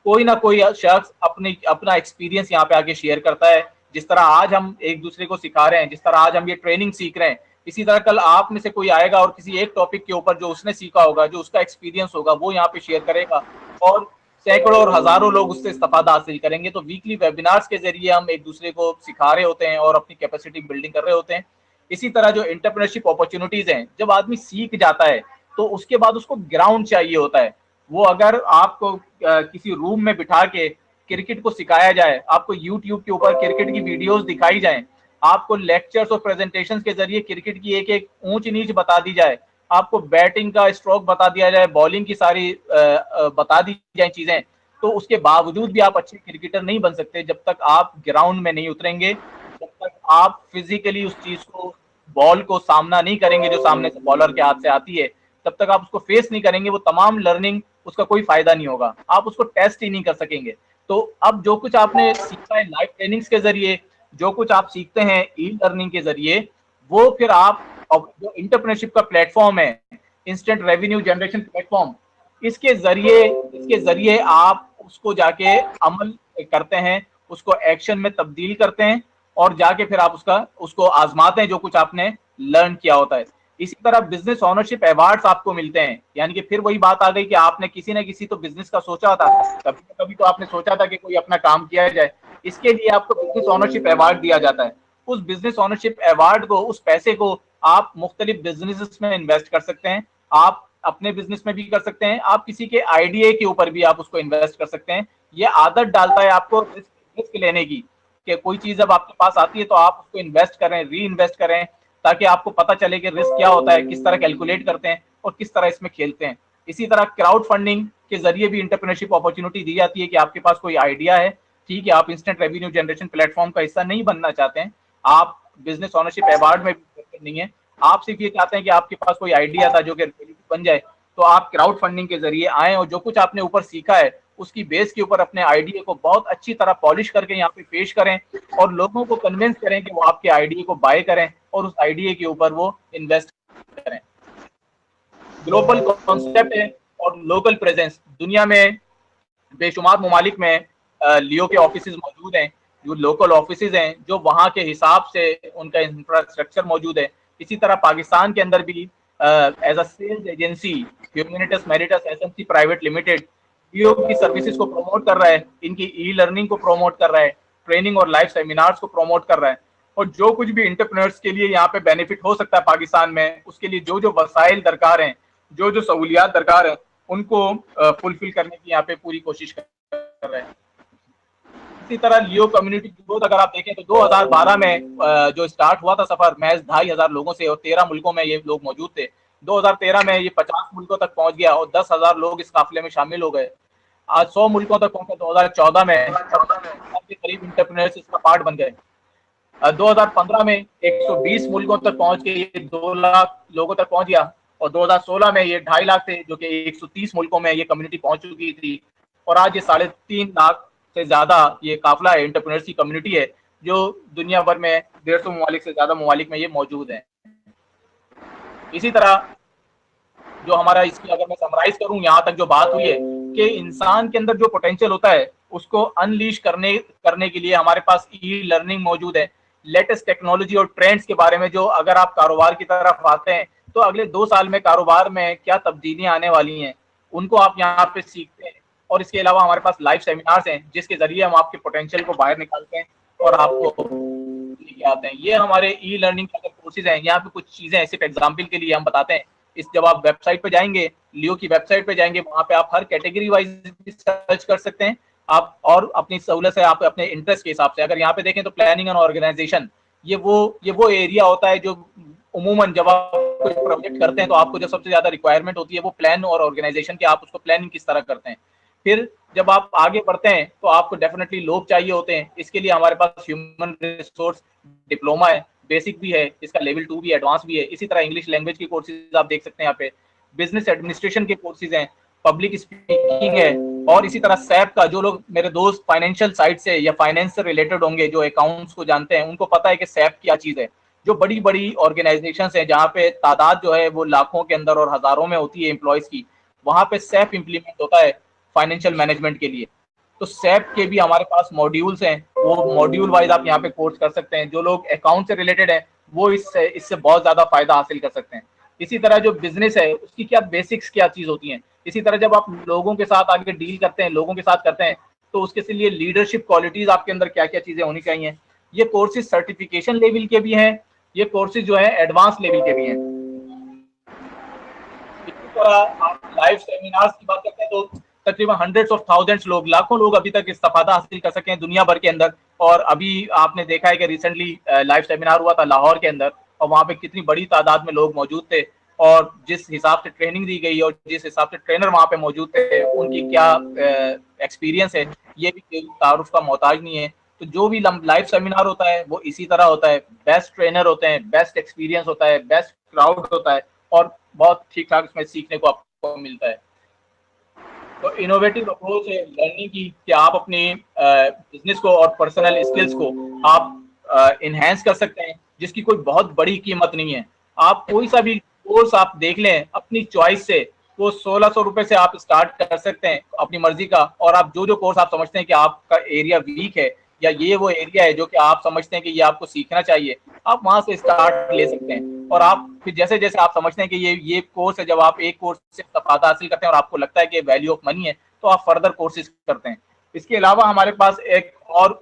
कोई ना कोई शख्स अपना एक्सपीरियंस यहाँ पे आके शेयर करता है। जिस तरह आज हम एक दूसरे को सिखा रहे हैं, जिस तरह आज हम ये ट्रेनिंग सीख रहे हैं, इसी तरह कल आप में से कोई आएगा और किसी एक टॉपिक के ऊपर जो उसने सीखा होगा, जो उसका एक्सपीरियंस होगा, वो यहाँ पे शेयर करेगा और सैकड़ों और हजारों लोग उससे इस्तेफादा हासिल करेंगे। तो वीकली वेबिनार्स के जरिए हम एक दूसरे को सिखा रहे होते हैं और अपनी कैपेसिटी बिल्डिंग कर रहे होते हैं। इसी तरह जो एंटरप्रेन्योरशिप अपॉर्चुनिटीज हैं, जब आदमी सीख जाता है तो उसके बाद उसको ग्राउंड चाहिए होता है। वो अगर आपको किसी रूम में बिठा के क्रिकेट को सिखाया जाए, आपको यूट्यूब के ऊपर क्रिकेट की वीडियोस दिखाई जाए, आपको लेक्चर्स और प्रेजेंटेशंस के जरिए क्रिकेट की एक एक ऊंच नीच बता दी जाए, आपको बैटिंग का स्ट्रोक बता दिया जाए, बॉलिंग की सारी बता दी जाए चीजें, तो उसके बावजूद भी आप अच्छे क्रिकेटर नहीं बन सकते जब तक आप ग्राउंड में नहीं उतरेंगे, जब तक आप फिजिकली उस चीज को, बॉल को सामना नहीं करेंगे जो सामने से बॉलर के हाथ से आती है, तब तक आप उसको फेस नहीं करेंगे, वो तमाम लर्निंग उसका कोई फायदा नहीं होगा, आप उसको टेस्ट ही नहीं कर सकेंगे। तो अब जो कुछ आपने सीखा है लाइव ट्रेनिंग्स के जरिए, जो कुछ आप सीखते हैं ई लर्निंग के जरिए, वो फिर आप जो एंटरप्रेन्योरशिप का प्लेटफॉर्म है, इंस्टेंट रेवेन्यू जनरेशन प्लेटफॉर्म, इसके जरिए आप उसको जाके अमल करते हैं, उसको एक्शन में तब्दील करते हैं और जाके फिर आप उसको आजमाते हैं जो कुछ आपने लर्न किया होता है। इसी तरह बिजनेस ओनरशिप अवार्ड्स आपको मिलते हैं, यानी कि फिर वही बात आ गई कि आपने किसी न किसी तो बिजनेस का सोचा था, कभी कभी तो आपने सोचा था कि कोई अपना काम किया जाए, इसके लिए आपको बिजनेस ओनरशिप अवार्ड दिया जाता है। उस बिजनेस ओनरशिप अवार्ड को, उस पैसे को आप मुख्तलिफ बिजनेसेस में इन्वेस्ट कर सकते हैं, आप अपने बिजनेस में भी कर सकते हैं, आप किसी के आइडिया के ऊपर भी आप उसको इन्वेस्ट कर सकते हैं। ये आदत डालता है आपको रिस्क लेने की, कि कोई चीज जब आपके पास आती है तो आप उसको इन्वेस्ट करें, री इन्वेस्ट करें, ताकि आपको पता चले कि रिस्क क्या होता है, किस तरह कैलकुलेट करते हैं और किस तरह इसमें खेलते हैं। इसी तरह क्राउड फंडिंग के जरिए भी एंटरप्रेन्योरशिप अपॉर्चुनिटी दी जाती है कि आपके पास कोई आइडिया है, ठीक है, आप इंस्टेंट रेवेन्यू जनरेशन प्लेटफॉर्म का हिस्सा नहीं बनना चाहते हैं, आप बिजनेस ओनरशिप अवार्ड में नहीं है, आप सिर्फ ये चाहते हैं कि आपके पास कोई आइडिया था जो कि बन जाए, तो आप क्राउड फंडिंग के जरिए आए और जो कुछ आपने ऊपर सीखा है उसकी बेस के ऊपर अपने आइडिया को बहुत अच्छी तरह पॉलिश करके यहाँ पे पेश करें और लोगों को कन्विंस करें कि वो आपके आइडिया को बाय करें और उस आइडिया के ऊपर वो इन्वेस्ट करें। ग्लोबल कॉन्सेप्ट है और लोकल प्रेजेंस, दुनिया में बेशुमार ममालिक में लियो के ऑफिसेज मौजूद हैं, जो लोकल ऑफिसेज हैं, जो वहाँ के हिसाब से उनका इंफ्रास्ट्रक्चर मौजूद है। इसी तरह पाकिस्तान के अंदर भी as a sales agency Humanitas Meritas SMC private limited Leo की सर्विसेज को प्रमोट कर रहा है, इनकी ई लर्निंग को प्रमोट कर रहा है, ट्रेनिंग और लाइव सेमिनार्स को प्रमोट कर रहा है, और जो कुछ भी एंटरप्रेन्योर्स के लिए यहाँ पे बेनिफिट हो सकता है पाकिस्तान में, उसके लिए जो जो वसाइल दरकार हैं, जो जो सहूलियात दरकार है, उनको फुलफिल करने की यहाँ पे पूरी कोशिश कर रहे हैं। इसी तरह लियो कम्युनिटी ग्रोथ अगर आप देखें तो 2012 में जो स्टार्ट हुआ था सफर महज 2500 लोगों से और 13 मुल्कों में ये लोग मौजूद थे। 2013 में ये 50 मुल्कों तक पहुंच गया और 10,000 लोग इस काफिले में शामिल हो गए। आज 100 मुल्कों तक पहुंचा 2014 में, के करीब एंटरप्रेन्योर्स इसका पार्ट बन गए। 2015 में 120 मुल्कों तक पहुंच के ये 2 लाख लोगों तक पहुंच गया और 2016 में ये 2.5 लाख थे, जो कि 130 मुल्कों में ये कम्युनिटी पहुंच चुकी थी, और आज ये 3.5 लाख से ज्यादा ये काफिला है, एंटरप्रेन्योर्स की कम्युनिटी है, जो दुनिया भर में 150 ममालिक से ज्यादा ममालिक में ये मौजूद है। इसी तरह जो हमारा इसकी अगर मैं समराइज करूं, यहाँ तक जो बात हुई है कि इंसान के अंदर जो पोटेंशियल होता है उसको अनलीश करने के लिए हमारे पास ई लर्निंग मौजूद है। लेटेस्ट टेक्नोलॉजी और ट्रेंड्स के बारे में जो, अगर आप कारोबार की तरफ आते हैं तो अगले 2 साल में कारोबार में क्या तब्दीलियां आने वाली हैं, उनको आप यहाँ पे सीखते हैं। और इसके अलावा हमारे पास लाइव सेमिनार्स हैं जिसके जरिए हम आपके पोटेंशियल को बाहर निकालते हैं और आपको लेके आते हैं। ये हमारे ई लर्निंग के कोर्सेज हैं। यहाँ पे कुछ चीजें सिर्फ एग्जाम्पल के लिए हम बताते हैं। जब आप वेबसाइट पे जाएंगे, लियो की वेबसाइट पे जाएंगे, वहां पे आप हर कैटेगरी वाइज सर्च कर सकते हैं आप, और अपनी सहूलत से आप अपने इंटरेस्ट के हिसाब से, अगर यहाँ पे देखें तो प्लानिंग एंड ऑर्गेनाइजेशन, ये वो एरिया होता है जो उमूमन जब आप कोई प्रोजेक्ट करते हैं तो आपको जो सबसे ज्यादा रिक्वायरमेंट होती है वो प्लान और ऑर्गेनाइजेशन की, आप उसको प्लानिंग किस तरह करते हैं। फिर जब आप आगे बढ़ते हैं तो आपको डेफिनेटली लोग चाहिए होते हैं। इसके लिए हमारे पास ह्यूमन रिसोर्स डिप्लोमा है, बेसिक भी है, इसका लेवल 2 भी, एडवांस भी है। इसी तरह इंग्लिश लैंग्वेज के कोर्सेज आप देख सकते हैं यहाँ पे, बिजनेस एडमिनिस्ट्रेशन के कोर्सेज हैं, पब्लिक स्पीकिंग है, और इसी तरह सैप का, जो लोग मेरे दोस्त फाइनेंशियल साइड से या फाइनेंस से रिलेटेड होंगे, जो अकाउंट्स को जानते हैं, उनको पता है कि सैप क्या चीज है। जो बड़ी बड़ी ऑर्गेनाइजेशंस हैं जहाँ पे तादाद जो है वो लाखों के अंदर और हजारों में होती है एम्प्लॉयज की, वहां पे सैप इंप्लीमेंट होता है फाइनेंशियल मैनेजमेंट के लिए। तो SAP के भी हमारे पास मॉड्यूल्स हैं, वो मॉड्यूल वाइज आप यहाँ पे कोर्स कर सकते हैं। जो लोग अकाउंट से रिलेटेड है वो इससे बहुत ज्यादा फायदा हासिल कर सकते हैं। इसी तरह जो बिजनेस है उसकी क्या बेसिक्स क्या चीज होती हैं, इसी तरह जब आप लोगों के साथ आगे डील करते हैं, लोगों के साथ करते हैं, तो उसके लिए लीडरशिप क्वालिटीज आपके अंदर क्या क्या चीजें होनी चाहिए। ये कोर्सेज सर्टिफिकेशन लेवल के भी हैं, ये कोर्सेज जो है एडवांस लेवल के भी हैं। इसी तरह आप लाइव सेमिनार्स की बात करते हैं तो तकरीबन हंड्रेड्स ऑफ थाउजेंड्स लोग, लाखों लोग अभी तक इस्तेफादा हासिल कर सके हैं दुनिया भर के अंदर। और अभी आपने देखा है कि रिसेंटली लाइव सेमिनार हुआ था लाहौर के अंदर, और वहाँ पे कितनी बड़ी तादाद में लोग मौजूद थे, और जिस हिसाब से ट्रेनिंग दी गई और जिस हिसाब से ट्रेनर वहाँ पे मौजूद थे, उनकी क्या एक्सपीरियंस है, ये भी तारुफ का मोहताज नहीं है। तो जो भी लाइव सेमिनार होता है वो इसी तरह होता है, बेस्ट ट्रेनर होते हैं, बेस्ट एक्सपीरियंस होता है, बेस्ट क्राउड होता है, और बहुत ठीक ठाक इसमें सीखने को आपको मिलता है। तो इनोवेटिव अप्रोच है लर्निंग की कि आप अपने बिजनेस को और पर्सनल स्किल्स को आप इनहेंस कर सकते हैं, जिसकी कोई बहुत बड़ी कीमत नहीं है। आप कोई सा भी कोर्स आप देख लें अपनी चॉइस से, वो 1600 रुपए से आप स्टार्ट कर सकते हैं अपनी मर्जी का, और आप जो जो कोर्स आप समझते हैं कि आपका एरिया वीक है या ये वो एरिया है जो कि आप समझते हैं कि ये आपको सीखना चाहिए, आप वहां से स्टार्ट ले सकते हैं। और आप फिर जैसे जैसे आप समझते हैं कि ये कोर्स है, जब आप एक कोर्स से फायदा हासिल करते हैं और आपको लगता है कि वैल्यू ऑफ मनी है, तो आप फर्दर कोर्सेज करते हैं। इसके अलावा हमारे पास एक और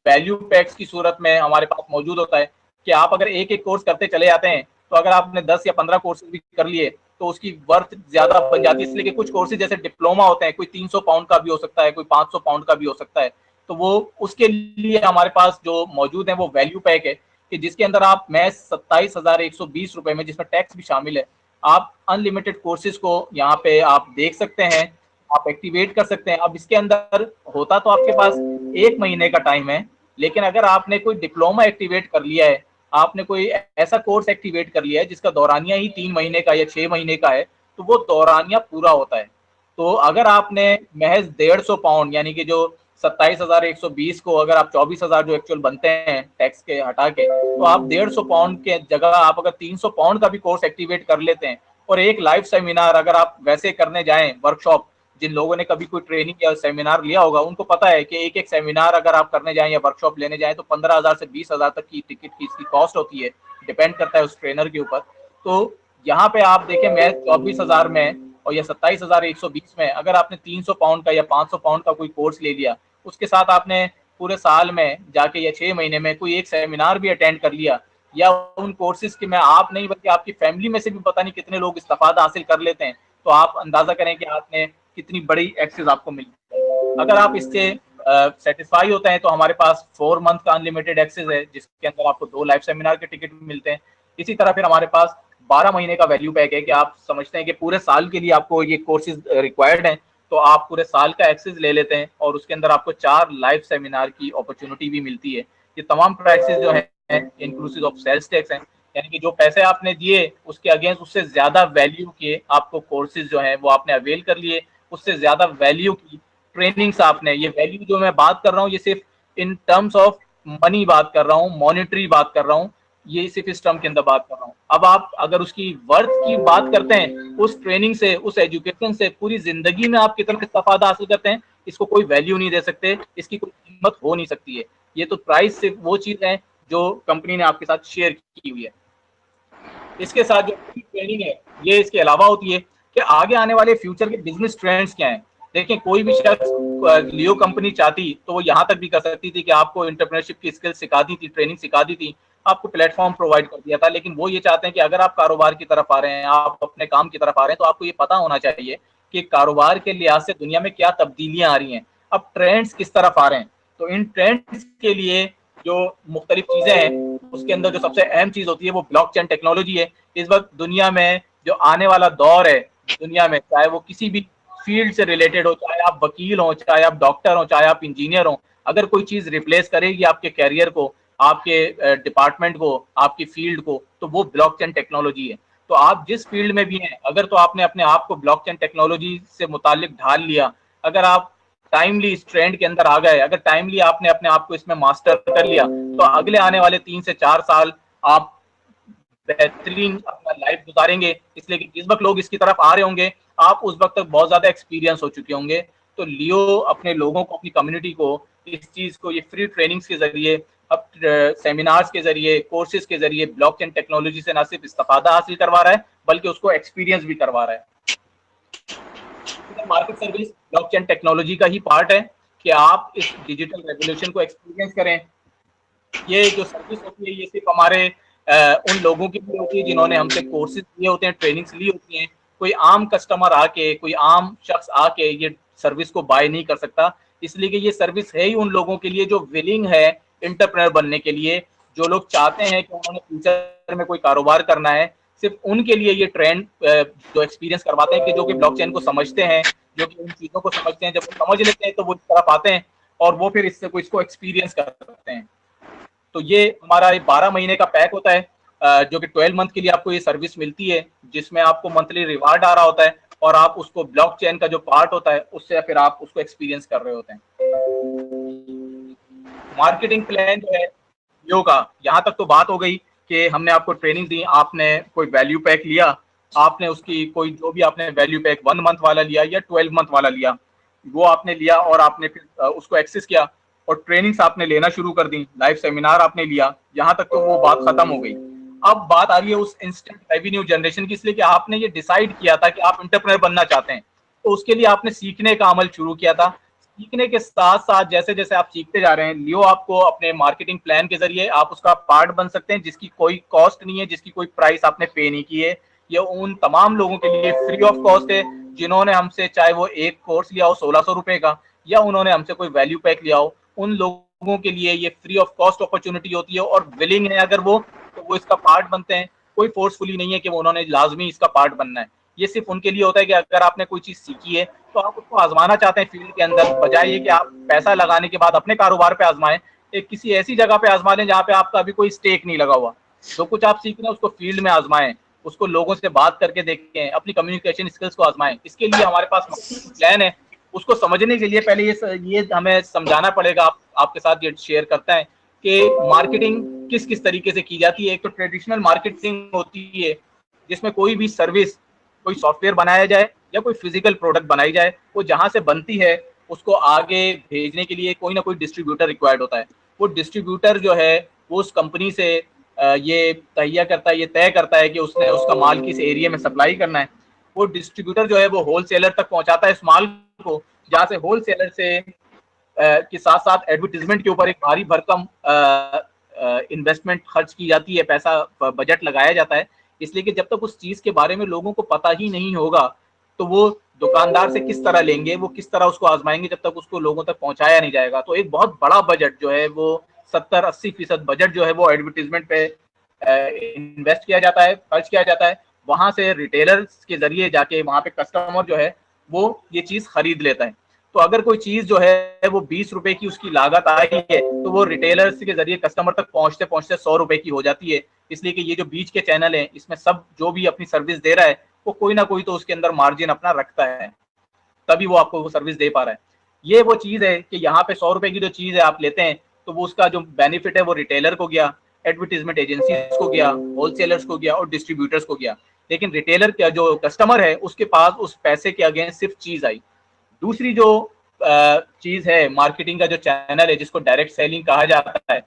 वैल्यू पैक्स की सूरत में हमारे पास मौजूद होता है कि आप अगर एक एक कोर्स करते चले जाते हैं, तो अगर आपने 10 या 15 कोर्सेज भी कर लिए तो उसकी वर्थ ज्यादा बन जाती है। इसलिए कि कुछ कोर्सेज जैसे डिप्लोमा होते हैं, कोई 300 पाउंड का भी हो सकता है, कोई 500 पाउंड का भी हो सकता है, तो वो उसके लिए हमारे पास जो मौजूद है वो वैल्यू पैक है कि जिसके अंदर आप मैं 27,120 रुपए में, जिसमें टैक्स भी शामिल है, आप अनलिमिटेड कोर्सेज को यहाँ पे आप देख सकते हैं, आप एक्टिवेट कर सकते हैं। अब इसके अंदर होता तो आपके पास 1 महीने का टाइम है, लेकिन अगर आपने कोई डिप्लोमा एक्टिवेट कर लिया है, आपने कोई ऐसा कोर्स एक्टिवेट कर लिया है जिसका दौरानिया ही 3 महीने का या 6 महीने का है, तो वो दौरानिया पूरा होता है। तो अगर आपने महज 150 पाउंड यानी कि जो 27,120 को अगर आप 24,000 जो एक्चुअल बनते हैं टैक्स के हटा के, तो आप 150 पाउंड के जगह आप अगर 300 पाउंड का भी कोर्स एक्टिवेट कर लेते हैं, और एक लाइव सेमिनार अगर आप वैसे करने जाएं, वर्कशॉप, जिन लोगों ने कभी कोई ट्रेनिंग या सेमिनार लिया होगा उनको पता है कि एक एक सेमिनार अगर आप करने जाएं या वर्कशॉप लेने जाएं तो 15,000 से 20,000 तक की टिकट की इसकी कॉस्ट होती है, डिपेंड करता है उस ट्रेनर के ऊपर। तो यहाँ पे आप देखें, मैं 24,000 में और या 27,120 में अगर आपने 300 पाउंड का या 500 पाउंड का कोई कोर्स ले लिया, उसके साथ आपने पूरे साल में जाके या 6 महीने में कोई एक सेमिनार भी अटेंड कर लिया, या उन कोर्सेज की मैं आप नहीं बल्कि आपकी फैमिली में से भी पता नहीं कितने लोग इस्तेफादा हासिल कर लेते हैं, तो आप अंदाजा करें कि आपने कितनी बड़ी एक्सेस आपको मिलती है। अगर आप इससे सेटिस्फाई होते हैं तो हमारे पास 4 मंथ का अनलिमिटेड एक्सेस है, जिसके अंदर आपको 2 लाइव सेमिनार के टिकट मिलते हैं। इसी तरह फिर हमारे पास 12 महीने का वैल्यू पैक है कि आप समझते हैं कि पूरे साल के लिए आपको ये कोर्सेज रिक्वायर्ड हैं, तो आप पूरे साल का एक्सेस ले लेते हैं और उसके अंदर आपको 4 लाइव सेमिनार की अपॉर्चुनिटी भी मिलती है। ये तमाम प्राइसेस जो है इंक्लूसिव ऑफ सेल्स टैक्स हैं, यानी कि जो पैसे आपने दिए उसके अगेंस्ट उससे ज्यादा वैल्यू के आपको कोर्सेज जो है वो आपने अवेल कर लिए, उससे ज्यादा वैल्यू की ट्रेनिंग्स आपने, ये वैल्यू जो मैं बात कर रहा हूँ ये सिर्फ इन टर्म्स ऑफ मनी बात कर रहा हूँ, मॉनिटरी बात कर रहा हूँ, ये सिर्फ इस टर्म के अंदर बात कर रहा हूँ। अब आप अगर उसकी वर्थ की बात करते हैं, उस ट्रेनिंग से, उस एजुकेशन से पूरी जिंदगी में आप कितना इस्तेफादा हासिल करते हैं, इसको कोई वैल्यू नहीं दे सकते, इसकी कोई कीमत हो नहीं सकती है। ये तो प्राइस सिर्फ वो चीज है जो कंपनी ने आपके साथ शेयर की हुई है। इसके साथ जो ट्रेनिंग है ये इसके अलावा होती है कि आगे आने वाले फ्यूचर के बिजनेस ट्रेंड्स क्या हैं। देखिए, कोई भी शख्स लियो कंपनी चाहती तो वो यहाँ तक भी कर सकती थी कि आपको एंटरप्रेन्योरशिप की स्किल सिखा दी थी, ट्रेनिंग सिखा दी थी, आपको प्लेटफॉर्म प्रोवाइड कर दिया था। लेकिन वो ये चाहते हैं कि अगर आप कारोबार की तरफ आ रहे हैं, आप अपने काम की तरफ आ रहे हैं, तो आपको ये पता होना चाहिए कि कारोबार के लिहाज से दुनिया में क्या तब्दीलियां आ रही हैं, अब ट्रेंड्स किस तरफ आ रहे हैं। तो इन ट्रेंड्स के लिए जो मुख्तलिफ चीजें हैं, उसके अंदर जो सबसे अहम चीज होती है वो ब्लॉकचेन टेक्नोलॉजी है। इस वक्त दुनिया में जो आने वाला दौर है, दुनिया में चाहे वो किसी भी फील्ड से रिलेटेड हो, चाहे आप वकील हो, चाहे आप डॉक्टर हो, चाहे आप इंजीनियर हो, अगर कोई चीज रिप्लेस करेगी आपके कैरियर को, आपके डिपार्टमेंट को, आपकी फील्ड को, तो वो ब्लॉकचेन टेक्नोलॉजी है। तो आप जिस फील्ड में भी हैं, अगर तो आपने अपने आप को ब्लॉकचेन टेक्नोलॉजी से मुतालिक ढाल लिया, अगर आप टाइमली इस ट्रेंड के अंदर आ गए, अगर टाइमली आपने अपने आप को इसमें मास्टर कर लिया, तो अगले आने वाले 3 से 4 साल आप बेहतरीन अपना लाइफ गुजारेंगे। इसलिए कि जिस वक्त लोग इसकी तरफ आ रहे होंगे, आप उस वक्त तक बहुत ज्यादा एक्सपीरियंस हो चुके होंगे, तो लियो अपने लोगों को, अपनी कम्युनिटी को इस चीज को ये फ्री ट्रेनिंग्स के जरिए, अब सेमिनार्स के जरिए, कोर्सेज के जरिए ब्लॉकचेन टेक्नोलॉजी से ना सिर्फ इस्तेफादा हासिल करवा रहा है बल्कि उसको एक्सपीरियंस भी करवा रहा है। मार्केट सर्विस ब्लॉकचेन टेक्नोलॉजी का ही पार्ट है कि आप इस डिजिटल रेवोल्यूशन को एक्सपीरियंस करें। ये जो सर्विस होती है ये सिर्फ हमारे उन लोगों की भी होती है जिन्होंने हमसे कोर्सेज लिए होते हैं, ट्रेनिंग्स ली होती हैं। कोई आम कस्टमर आके, कोई आम शख्स आके ये सर्विस को बाय नहीं कर सकता, इसलिए कि ये सर्विस है ही उन लोगों के लिए जो विलिंग है एंटरप्रेन्योर बनने के लिए, जो लोग चाहते हैं कि उन्होंने फ्यूचर में कोई कारोबार करना है। सिर्फ उनके लिए ये ट्रेंड जो एक्सपीरियंस करवाते हैं कि जो कि ब्लॉकचेन को समझते हैं, जो कि उन चीजों को समझते हैं, जब वो समझ लेते हैं तो वो इस तरफ आते हैं और वो फिर इसको एक्सपीरियंस कर सकते हैं। तो ये हमारा 12 महीने का पैक होता है जो कि 12 मंथ के लिए आपको ये सर्विस मिलती है, जिसमें आपको मंथली रिवार्ड आ रहा होता है और आप उसको ब्लॉकचेन का जो पार्ट होता है उससे फिर आप उसको एक्सपीरियंस कर रहे होते हैं। मार्केटिंग प्लान जो है लियो का, यहाँ तक तो बात हो गई कि हमने आपको ट्रेनिंग दी, आपने कोई वैल्यू पैक लिया, आपने उसकी कोई जो भी आपने वैल्यू पैक 1 मंथ वाला लिया या 12 मंथ वाला लिया, वो आपने लिया और आपने फिर उसको एक्सेस किया और ट्रेनिंग्स आपने लेना शुरू कर दी, लाइव सेमिनार आपने लिया, यहाँ तक तो वो बात खत्म हो गई। अब बात आ रही है उस इंस्टेंट रेवेन्यू जनरेशन की, इसलिए कि आपने ये डिसाइड किया था कि आप एंटरप्रेन्योर बनना चाहते हैं, तो उसके लिए आपने सीखने का अमल शुरू किया था। सीखने के साथ साथ जैसे जैसे आप सीखते जा रहे हैं, लियो आपको अपने मार्केटिंग प्लान के जरिए आप उसका पार्ट बन सकते हैं, जिसकी कोई कॉस्ट नहीं है, जिसकी कोई प्राइस आपने पे नहीं की है। ये उन तमाम लोगों के लिए फ्री ऑफ कॉस्ट है जिन्होंने हमसे, चाहे वो एक कोर्स लिया हो 1600 रुपए का या उन्होंने हमसे कोई वैल्यू पैक लिया हो, उन लोगों के लिए ये फ्री ऑफ कॉस्ट अपॉर्चुनिटी होती है और विलिंग है अगर वो, तो वो इसका पार्ट बनते हैं। कोई फोर्सफुली नहीं है कि वो उन्होंने लाजमी इसका पार्ट बनना है। ये सिर्फ उनके लिए होता है कि अगर आपने कोई चीज सीखी है तो आप उसको आजमाना चाहते हैं फील्ड के अंदर, बजाय ये कि आप पैसा लगाने के बाद अपने कारोबार पे आजमाएं, एक किसी ऐसी जगह पे आजमा लें जहाँ पे आपका अभी कोई स्टेक नहीं लगा हुआ। जो कुछ आप सीख रहे हैं उसको फील्ड में आजमाएं, उसको लोगों से बात करके देखें, अपनी कम्युनिकेशन स्किल्स को आजमाएं। इसके लिए हमारे पास प्लान है, उसको समझने के लिए पहले ये हमें समझाना पड़ेगा। आपके साथ ये शेयर करता है कि मार्केटिंग किस किस तरीके से की जाती है। एक तो ट्रेडिशनल मार्केटिंग होती है जिसमें कोई भी सर्विस, कोई सॉफ्टवेयर बनाया जाए या कोई फिजिकल प्रोडक्ट बनाई जाए, वो जहां से बनती है उसको आगे भेजने के लिए कोई ना कोई डिस्ट्रीब्यूटर रिक्वायर्ड होता है। वो डिस्ट्रीब्यूटर जो है वो उस कंपनी से ये तहिया करता है, ये तय करता है कि उसने उसका माल किस एरिया में सप्लाई करना है। वो डिस्ट्रीब्यूटर जो है वो होलसेलर तक पहुंचाता है इस माल को, जहाँ से होलसेलर से के साथ साथ एडवर्टीजमेंट के ऊपर एक भारी भरकम इन्वेस्टमेंट खर्च की जाती है, पैसा बजट लगाया जाता है। इसलिए कि जब तक उस चीज के बारे में लोगों को पता ही नहीं होगा तो वो दुकानदार से किस तरह लेंगे, वो किस तरह उसको आजमाएंगे जब तक उसको लोगों तक पहुंचाया नहीं जाएगा। तो एक बहुत बड़ा बजट जो है वो 70-80% बजट जो है वो एडवर्टीजमेंट पे इन्वेस्ट किया जाता है, खर्च किया जाता है। वहां से रिटेलर्स के जरिए जाके वहां पे कस्टमर जो है वो ये चीज खरीद लेता है। तो अगर कोई चीज जो है वो 20 रुपए की उसकी लागत आई है तो वो रिटेलर्स के जरिए कस्टमर तक पहुंचते पहुंचते 100 रुपए की हो जाती है। इसलिए कि ये जो बीच के चैनल है इसमें सब जो भी अपनी सर्विस दे रहा है वो कोई ना कोई तो उसके अंदर मार्जिन अपना रखता है, तभी वो आपको वो सर्विस दे पा रहा है। ये वो चीज है कि यहाँ पे 100 रुपए की जो चीज है आप लेते हैं तो वो उसका जो बेनिफिट है वो रिटेलर को गया, एडवर्टीजमेंट एजेंसीज को गया, होलसेलर्स को गया और डिस्ट्रीब्यूटर्स को गया। लेकिन रिटेलर का जो कस्टमर है उसके पास उस पैसे के अगेंस्ट सिर्फ चीज आई। दूसरी जो चीज है मार्केटिंग का जो चैनल है जिसको डायरेक्ट सेलिंग कहा जाता है,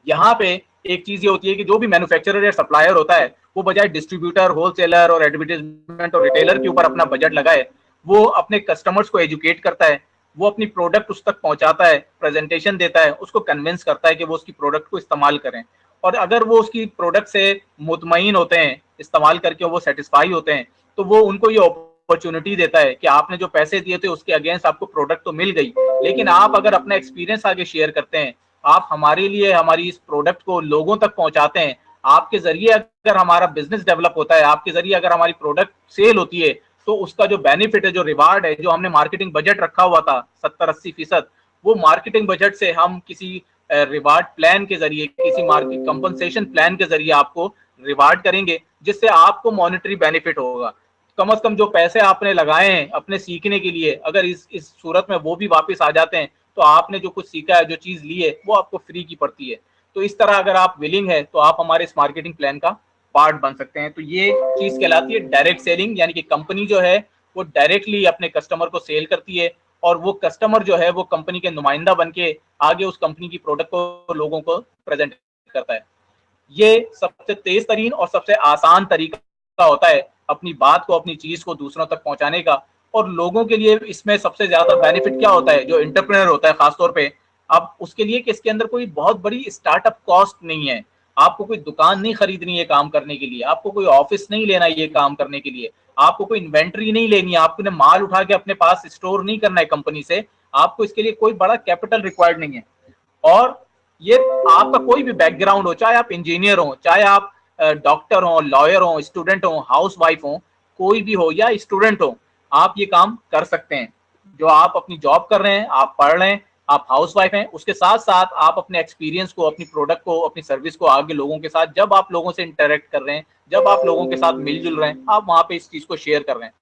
यहाँ पे एक चीज ये होती है कि जो भी मैन्युफैक्चरर या सप्लायर होता है वो बजाय डिस्ट्रीब्यूटर, होलसेलर और एडवर्टीजमेंट और रिटेलर के ऊपर अपना बजट लगाए, वो अपने कस्टमर्स को एजुकेट करता है, वो अपनी प्रोडक्ट उस तक पहुंचाता है, प्रेजेंटेशन देता है, उसको कन्विंस करता है कि वो उसकी प्रोडक्ट को इस्तेमाल करें। और अगर वो उसकी प्रोडक्ट से मुतमईन होते हैं, इस्तेमाल करके वो सेटिस्फाई होते हैं, तो वो उनको ये अपॉर्चुनिटी देता है कि आपने जो पैसे दिए थे उसके अगेंस्ट आपको प्रोडक्ट तो मिल गई, लेकिन आप अगर अपना एक्सपीरियंस आगे शेयर करते हैं, आप हमारे लिए हमारी इस प्रोडक्ट को लोगों तक पहुंचाते हैं, आपके जरिए अगर हमारा बिजनेस डेवलप होता है, आपके जरिए अगर हमारी प्रोडक्ट सेल होती है, तो उसका जो बेनिफिट है, जो रिवार्ड है, जो हमने मार्केटिंग बजट रखा हुआ था 70-80%, वो मार्केटिंग बजट से हम किसी रिवार्ड प्लान के जरिए, किसी मार्केट कंपनसेशन प्लान के जरिए आपको रिवार्ड करेंगे, जिससे आपको मॉनेटरी बेनिफिट होगा। कम से कम जो पैसे आपने लगाए हैं अपने सीखने के लिए, अगर इस सूरत में वो भी वापस आ जाते हैं तो आपने जो कुछ सीखा है, जो चीज ली है, वो आपको फ्री की पड़ती है। तो इस तरह अगर आप विलिंग है तो आप हमारे इस मार्केटिंग प्लान का पार्ट बन सकते हैं। तो ये चीज कहलाती है डायरेक्ट सेलिंग, यानी कि कंपनी जो है वो डायरेक्टली अपने कस्टमर को सेल करती है, और वो कस्टमर जो है वो कंपनी के नुमाइंदा बन के आगे उस कंपनी की प्रोडक्ट को लोगों को प्रेजेंट करता है। ये सबसे तेज तरीन और सबसे आसान तरीका होता है अपनी बात को, अपनी चीज को दूसरों तक पहुंचाने का। और लोगों के लिए इसमें सबसे ज्यादा बेनिफिट क्या होता है, जो एंटरप्रेन्योर होता है खासतौर पे, अब उसके लिए कि इसके अंदर कोई बहुत बड़ी स्टार्टअप कॉस्ट नहीं है। आपको कोई दुकान नहीं खरीदनी है काम करने के लिए, आपको कोई ऑफिस नहीं लेना है ये काम करने के लिए, आपको कोई इन्वेंट्री नहीं लेनी है, आपको माल उठा के अपने पास स्टोर नहीं करना है कंपनी से, आपको इसके लिए कोई बड़ा कैपिटल रिक्वायर्ड नहीं है। और ये आपका कोई भी बैकग्राउंड हो, चाहे आप इंजीनियर हो, चाहे आप डॉक्टर हो, लॉयर हो, स्टूडेंट हो, हाउस वाइफ हो, कोई भी हो या स्टूडेंट हो, आप ये काम कर सकते हैं। जो आप अपनी जॉब कर रहे हैं, आप पढ़ रहे हैं, आप हाउस वाइफ हैं, उसके साथ साथ आप अपने एक्सपीरियंस को, अपनी प्रोडक्ट को, अपनी सर्विस को आगे लोगों के साथ, जब आप लोगों से इंटरेक्ट कर रहे हैं, जब आप लोगों के साथ मिलजुल रहे हैं, आप वहां पे इस चीज को शेयर कर रहे हैं।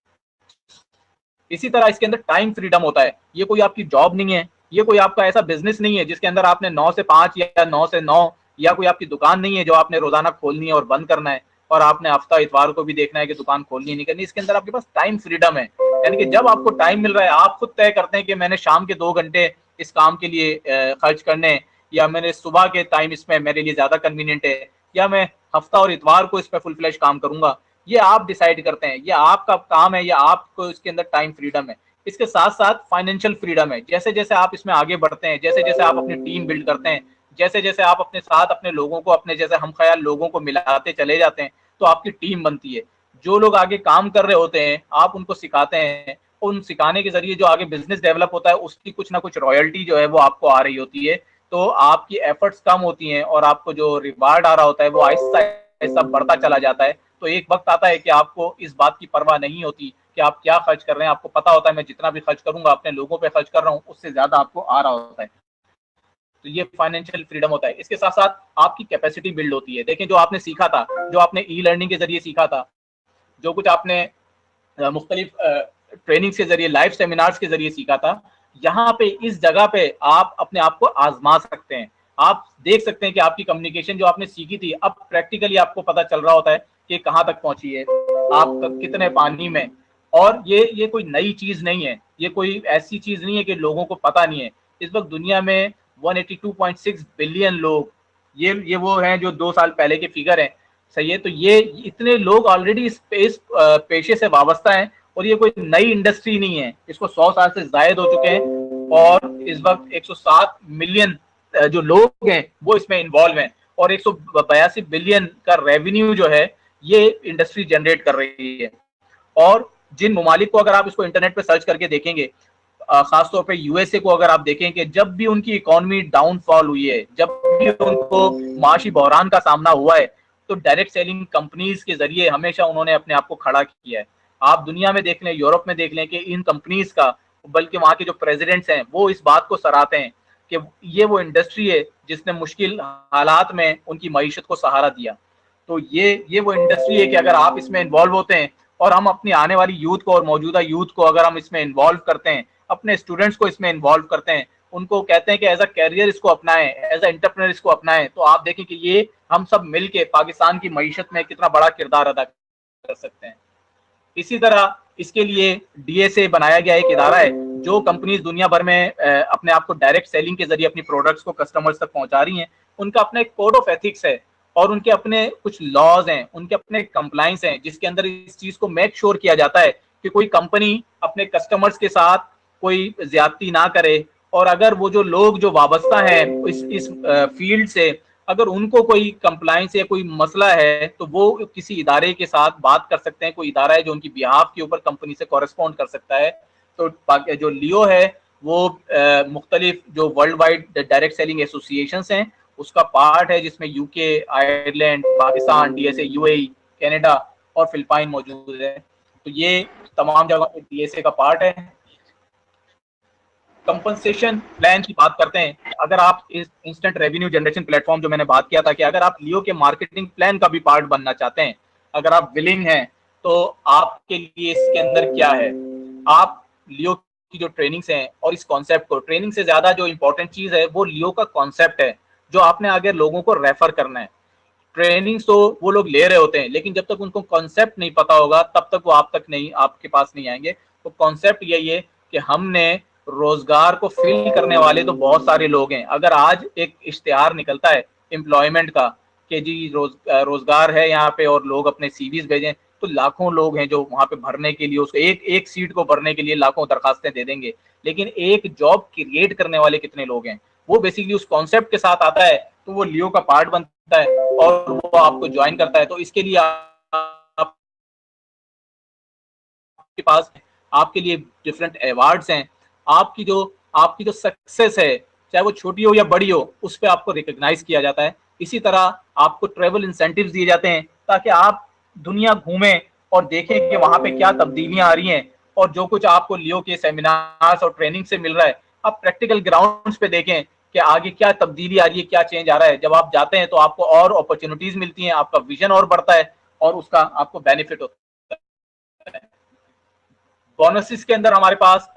इसी तरह इसके अंदर टाइम फ्रीडम होता है। ये कोई आपकी जॉब नहीं है, ये कोई आपका ऐसा बिजनेस नहीं है जिसके अंदर आपने 9 से 5 या 9 से 9, या कोई आपकी दुकान नहीं है जो आपने रोजाना खोलनी है और बंद करना है, और आपने हफ्ता इतवार को भी देखना है कि दुकान खोलनी नहीं करनी। इसके अंदर आपके पास टाइम फ्रीडम है, यानी कि जब आपको टाइम मिल रहा है, आप खुद तय करते हैं कि मैंने शाम के 2 घंटे इस काम के लिए खर्च करने, या मैंने सुबह के टाइम इसमें मेरे लिए ज्यादा कन्वीनियंट है, या मैं हफ्ता और इतवार को इस पर फुल फ्लैश काम करूंगा। ये आप डिसाइड करते हैं, ये आपका काम है, या आपको इसके अंदर टाइम फ्रीडम है। इसके साथ साथ फाइनेंशियल फ्रीडम है। जैसे जैसे आप इसमें आगे बढ़ते हैं, जैसे जैसे आप अपनी टीम बिल्ड करते हैं, जैसे जैसे आप अपने साथ अपने लोगों को, अपने जैसे हम ख्याल लोगों को मिलाते चले जाते हैं, तो आपकी टीम बनती है। जो लोग आगे काम कर रहे होते हैं, आप उनको सिखाते हैं, उन सिखाने के जरिए जो आगे बिजनेस डेवलप होता है, उसकी कुछ ना कुछ रॉयल्टी जो है वो आपको आ रही होती है। तो आपकी एफर्ट्स कम होती हैं और आपको जो रिवार्ड आ रहा होता है वो आहिस्ता आहिस्ता बढ़ता चला जाता है। तो एक वक्त आता है कि आपको इस बात की परवाह नहीं होती कि आप क्या खर्च कर रहे हैं। आपको पता होता है मैं जितना भी खर्च करूंगा अपने लोगों पे खर्च कर रहा हूँ, उससे ज्यादा आपको आ रहा होता है। तो ये फाइनेंशियल फ्रीडम होता है। इसके साथ साथ आपकी कैपेसिटी बिल्ड होती है। देखें, जो आपने सीखा था, जो आपने ई लर्निंग के जरिए सीखा था, जो कुछ आपने मुख्तलिफ ट्रेनिंग्स के जरिए, लाइव सेमिनार्स के जरिए सीखा था, यहाँ पे इस जगह पे आप अपने आप को आजमा सकते हैं। आप देख सकते हैं कि आपकी कम्युनिकेशन जो आपने सीखी थी, अब प्रैक्टिकली आपको पता चल रहा होता है कि कहाँ तक पहुंची है, आप कितने पानी में। और ये कोई नई चीज नहीं है, ये कोई ऐसी चीज नहीं है कि लोगों को पता नहीं है। इस वक्त दुनिया में 182.6 बिलियन लोग, ये वो हैं जो 2 साल पहले के फिगर हैं, सही है। तो ये इतने लोग ऑलरेडी इस पेशे से वाबस्ता हैं, और ये कोई नई इंडस्ट्री नहीं है, इसको 100 साल से जायद हो चुके हैं। और इस वक्त 107 मिलियन जो लोग हैं वो इसमें इन्वॉल्व हैं, और 182 बिलियन का रेवेन्यू जो है ये इंडस्ट्री जनरेट कर रही है। और जिन ममालिक को अगर आप इसको इंटरनेट पे सर्च करके देखेंगे, खासतौर पे यूएसए को अगर आप देखें कि जब भी उनकी इकोनॉमी डाउनफॉल हुई है, जब भी उनको माशी बहरान का सामना हुआ है, तो डायरेक्ट सेलिंग कंपनीज के जरिए हमेशा उन्होंने अपने आप को खड़ा किया है। आप दुनिया में देख लें, यूरोप में देख लें कि इन कंपनीज का, बल्कि वहाँ के जो प्रेसिडेंट्स हैं वो इस बात को सराहते हैं कि ये वो इंडस्ट्री है जिसने मुश्किल हालात में उनकी मईशत को सहारा दिया। तो ये वो इंडस्ट्री है कि अगर आप इसमें इन्वॉल्व होते हैं, और हम अपनी आने वाली यूथ को और मौजूदा यूथ को अगर हम इसमें इन्वॉल्व करते हैं, अपने स्टूडेंट्स को इसमें इन्वॉल्व करते हैं, उनको कहते हैं कि एज अ कैरियर इसको अपनाएं, एज अ एंटरप्रेन्योर इसको अपनाएं, तो आप देखें कि ये हम सब मिलके पाकिस्तान की मईशत में कितना बड़ा किरदार अदा कर सकते हैं। इसी तरह इसके लिए डीएसए बनाया गया एक इदारा है, जो कंपनीज दुनिया भर में अपने आप को डायरेक्ट सेलिंग के जरिए अपनी प्रोडक्ट्स को कस्टमर्स तक पहुंचा रही हैं, उनका अपना एक कोड ऑफ एथिक्स है, और उनके अपने कुछ लॉज हैं, उनके अपने कंप्लाइंस हैं, जिसके अंदर इस चीज को मेक श्योर किया जाता है कि कोई कंपनी अपने कस्टमर्स के साथ कोई ज्यादती ना करे। और अगर वो जो लोग जो वाबस्ता हैं इस फील्ड से, अगर उनको कोई कंप्लाइंस या कोई मसला है, तो वो किसी इदारे के साथ बात कर सकते हैं। कोई इदारा है जो उनकी बिहाफ के ऊपर कंपनी से कॉरेस्पॉन्ड कर सकता है। तो जो लियो है वो मुख्तलिफ जो world wide direct selling association हैं उसका पार्ट है, जिसमें UK, Ireland, Pakistan, DSA, UAE, Canada और फिलिपाइन मौजूद है। तो ये तमाम जगह डीएसए का पार्ट है। कंपनसेशन प्लान की बात करते हैं, अगर आप इस इंस्टेंट रेवेन्यू जनरेशन प्लेटफॉर्म जो मैंने बात किया था, कि अगर आप लियो के मार्केटिंग प्लान का भी पार्ट बनना चाहते हैं, अगर आप विलिंग हैं, तो आपके लिए इसके अंदर क्या है। आप लियो की जो ट्रेनिंग्स हैं और इस कॉन्सेप्ट को, ट्रेनिंग से ज्यादा जो इंपॉर्टेंट चीज है वो लियो का कॉन्सेप्ट है, जो आपने आगे लोगों को रेफर करना है। ट्रेनिंग्स तो वो लोग ले रहे होते हैं, लेकिन जब तक उनको कॉन्सेप्ट नहीं पता होगा तब तक वो आपके पास नहीं आएंगे। तो कॉन्सेप्ट यही है कि हमने रोजगार को फिल करने वाले तो बहुत सारे लोग हैं। अगर आज एक इश्तिहार निकलता है एम्प्लॉयमेंट का कि जी रोजगार है यहाँ पे और लोग अपने सीवीज भेजें, तो लाखों लोग हैं जो वहां पे भरने के लिए, उसको एक एक सीट को भरने के लिए लाखों दरखास्तें दे देंगे। लेकिन एक जॉब क्रिएट करने वाले कितने लोग हैं? वो बेसिकली उस कॉन्सेप्ट के साथ आता है तो वो लियो का पार्ट बनता है और वो आपको ज्वाइन करता है। तो इसके लिए आपके पास आपके लिए डिफरेंट अवार्ड्स हैं। आपकी जो सक्सेस है, चाहे वो छोटी हो या बड़ी हो, उस पर आपको रिकॉग्नाइज किया जाता है। इसी तरह आपको ट्रेवल इंसेंटिव्स दिए जाते हैं ताकि आप दुनिया घूमें और देखें कि वहां पे क्या तब्दीलियां आ रही हैं, और जो कुछ आपको लियो के सेमिनार्स और ट्रेनिंग से मिल रहा है आप प्रैक्टिकल ग्राउंड्स पे देखें कि आगे क्या तब्दीली आ रही है, क्या चेंज आ रहा है। जब आप जाते हैं तो आपको और अपॉर्चुनिटीज मिलती हैं, आपका विजन और बढ़ता है और उसका आपको बेनिफिट होता है। बोनसेस के अंदर हमारे पास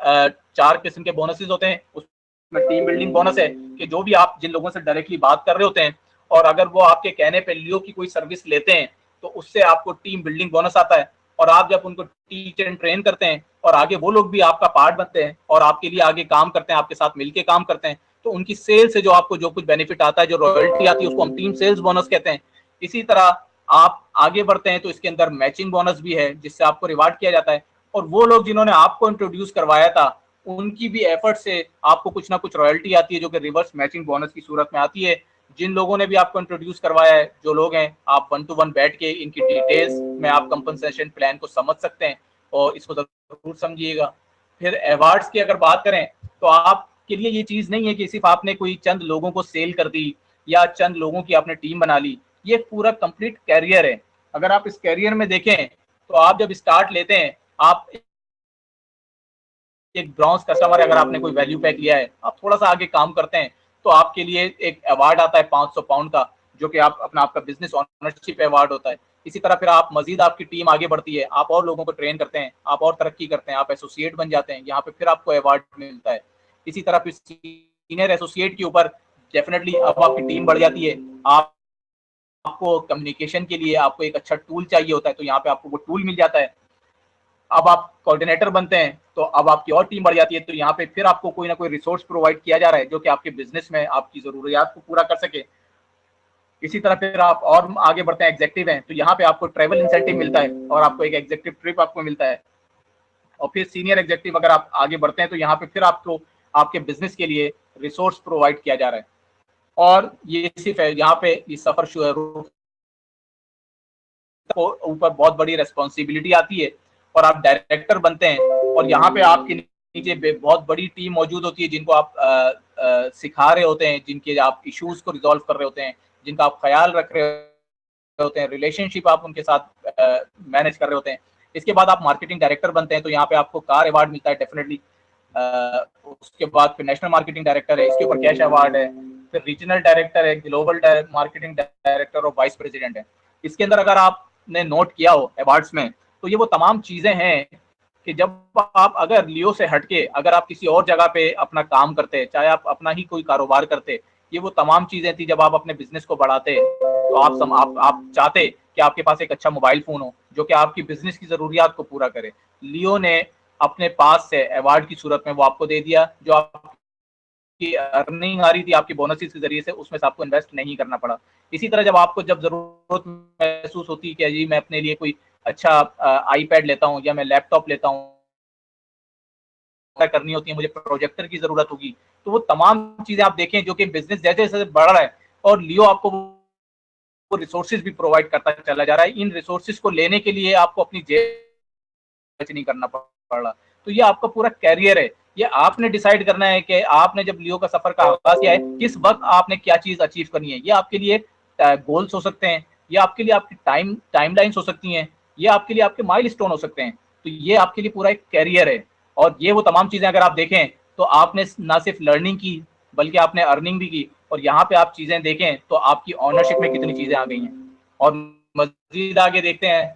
4 किस्म के बोनसेस होते हैं। उसमें टीम बिल्डिंग बोनस है कि जो भी आप जिन लोगों से डायरेक्टली बात कर रहे होते हैं और अगर वो आपके कहने पे लियो की कोई सर्विस लेते हैं तो उससे आपको टीम बिल्डिंग बोनस आता है। और आप जब उनको टीच एंड ट्रेन करते हैं और आगे वो लोग भी आपका पार्ट बनते हैं और आपके लिए आगे काम करते हैं, आपके साथ मिलके काम करते हैं, तो उनकी सेल से जो आपको जो कुछ बेनिफिट आता है, जो रॉयल्टी आती है, उसको हम टीम सेल्स बोनस कहते हैं। इसी तरह आप आगे बढ़ते हैं तो इसके अंदर मैचिंग बोनस भी है जिससे आपको रिवार्ड किया जाता है। और वो लोग जिन्होंने आपको इंट्रोड्यूस करवाया था उनकी भी एफर्ट से आपको कुछ ना कुछ रॉयल्टी आती है जो कि रिवर्स मैचिंग बोनस की सूरत में आती है। जिन लोगों ने भी आपको इंट्रोड्यूस करवाया है, जो लोग हैं, आप 1 to 1 बैठ के इनकी डिटेल्स में आप कंपनसेशन प्लान को समझ सकते हैं और इसको जरूर समझिएगा। फिर अवार्ड्स की अगर बात करें तो आपके लिए ये चीज नहीं है कि सिर्फ आपने कोई चंद लोगों को सेल कर दी या चंद लोगों की आपने टीम बना ली। ये पूरा कंप्लीट कैरियर है। अगर आप इस कैरियर में देखें तो आप जब स्टार्ट लेते हैं, आप एक ब्रॉन्ज कस्टमर, अगर आपने कोई वैल्यू पैक लिया है, आप थोड़ा सा आगे काम करते हैं तो आपके लिए एक अवार्ड आता है 500 पाउंड का, जो कि आप अपना आपका बिजनेस ऑनरशिप अवार्ड होता है। इसी तरह फिर आप मजीद आपकी टीम आगे बढ़ती है, आप और लोगों को ट्रेन करते हैं, आप और तरक्की करते हैं, आप एसोसिएट बन जाते हैं, यहाँ पे फिर आपको अवार्ड मिलता है। इसी तरह फिर सीनियर एसोसिएट के ऊपर डेफिनेटली अब आपकी टीम बढ़ जाती है। आपको कम्युनिकेशन के लिए आपको एक अच्छा टूल चाहिए होता है, तो यहाँ पे आपको वो टूल मिल जाता है। अब आप कोऑर्डिनेटर बनते हैं तो अब आपकी और टीम बढ़ जाती है, तो यहाँ पे फिर आपको कोई ना कोई रिसोर्स प्रोवाइड किया जा रहा है जो कि आपके बिजनेस में आपकी जरूरियात को पूरा कर सके। इसी तरह फिर आप और आगे बढ़ते हैं, एग्जेक्टिव हैं, तो यहाँ पे आपको ट्रैवल इंसेंटिव मिलता है और आपको एक एग्जेक्टिव ट्रिप आपको मिलता है। और फिर सीनियर एग्जेक्टिव अगर आप आगे बढ़ते हैं तो यहाँ पे फिर आपको आपके बिजनेस के लिए रिसोर्स प्रोवाइड किया जा रहा है। और ये सिर्फ है, यहाँ पे ये सफर ऊपर बहुत बड़ी रेस्पॉन्सिबिलिटी आती है और आप डायरेक्टर बनते हैं और यहाँ पे आपके नीचे बहुत बड़ी टीम मौजूद होती है जिनको आप सिखा रहे होते हैं, जिनके आप इश्यूज को रिजॉल्व कर रहे होते हैं, जिनका आप ख्याल रख रहे होते हैं, रिलेशनशिप आप उनके साथ मैनेज कर रहे होते हैं। इसके बाद आप मार्केटिंग डायरेक्टर बनते हैं तो यहाँ पे आपको कार अवार्ड मिलता है डेफिनेटली। उसके बाद फिर नेशनल मार्केटिंग डायरेक्टर है, इसके ऊपर कैश अवार्ड है। फिर रीजनल डायरेक्टर है, ग्लोबल मार्केटिंग डायरेक्टर और वाइस प्रेसिडेंट है। इसके अंदर अगर आपने नोट किया हो अवार्ड्स में, तो ये वो तमाम चीजें हैं कि जब आप अगर लियो से हटके अगर आप किसी और जगह पे अपना काम करते, चाहे आप अपना ही कोई कारोबार करते, ये वो तमाम चीजें थी जब आप अपने बिजनेस को बढ़ाते तो आप चाहते कि आपके पास एक अच्छा मोबाइल फोन हो जो कि आपकी बिजनेस की जरूरियात को पूरा करे। लियो ने अपने पास से अवार्ड की सूरत में वो आपको दे दिया, जो आपकी अर्निंग आ रही थी आपकी बोनसेस के जरिए से, उसमें से आपको इन्वेस्ट नहीं करना पड़ा। इसी तरह जब आपको जब जरूरत महसूस होती है कि जी मैं अपने लिए कोई अच्छा आईपैड लेता हूँ या मैं लैपटॉप लेता हूँ, करनी होती है, मुझे प्रोजेक्टर की जरूरत होगी, तो वो तमाम चीजें आप देखें जो कि बिजनेस जैसे जैसे बढ़ रहा है और लियो आपको वो रिसोर्सेज भी प्रोवाइड करता चला जा रहा है। इन रिसोर्सेज को लेने के लिए आपको अपनी जेब नहीं करना पड़ रहा। तो ये आपका पूरा कैरियर है, ये आपने डिसाइड करना है कि आपने जब लियो का सफर का आगाज किया है किस वक्त आपने क्या चीज अचीव करनी है। ये आपके लिए गोल्स हो सकते हैं, ये आपके लिए आपकी टाइमलाइंस हो सकती हैं, ये आपके लिए आपके माइलस्टोन हो सकते हैं। तो ये आपके लिए पूरा एक कैरियर है और ये वो तमाम चीजें अगर आप देखें तो आपने ना सिर्फ लर्निंग की बल्कि आपने अर्निंग भी की। और यहाँ पे आप चीजें देखें तो आपकी ऑनरशिप में कितनी चीजें आ गई हैं। और मजीद आगे देखते हैं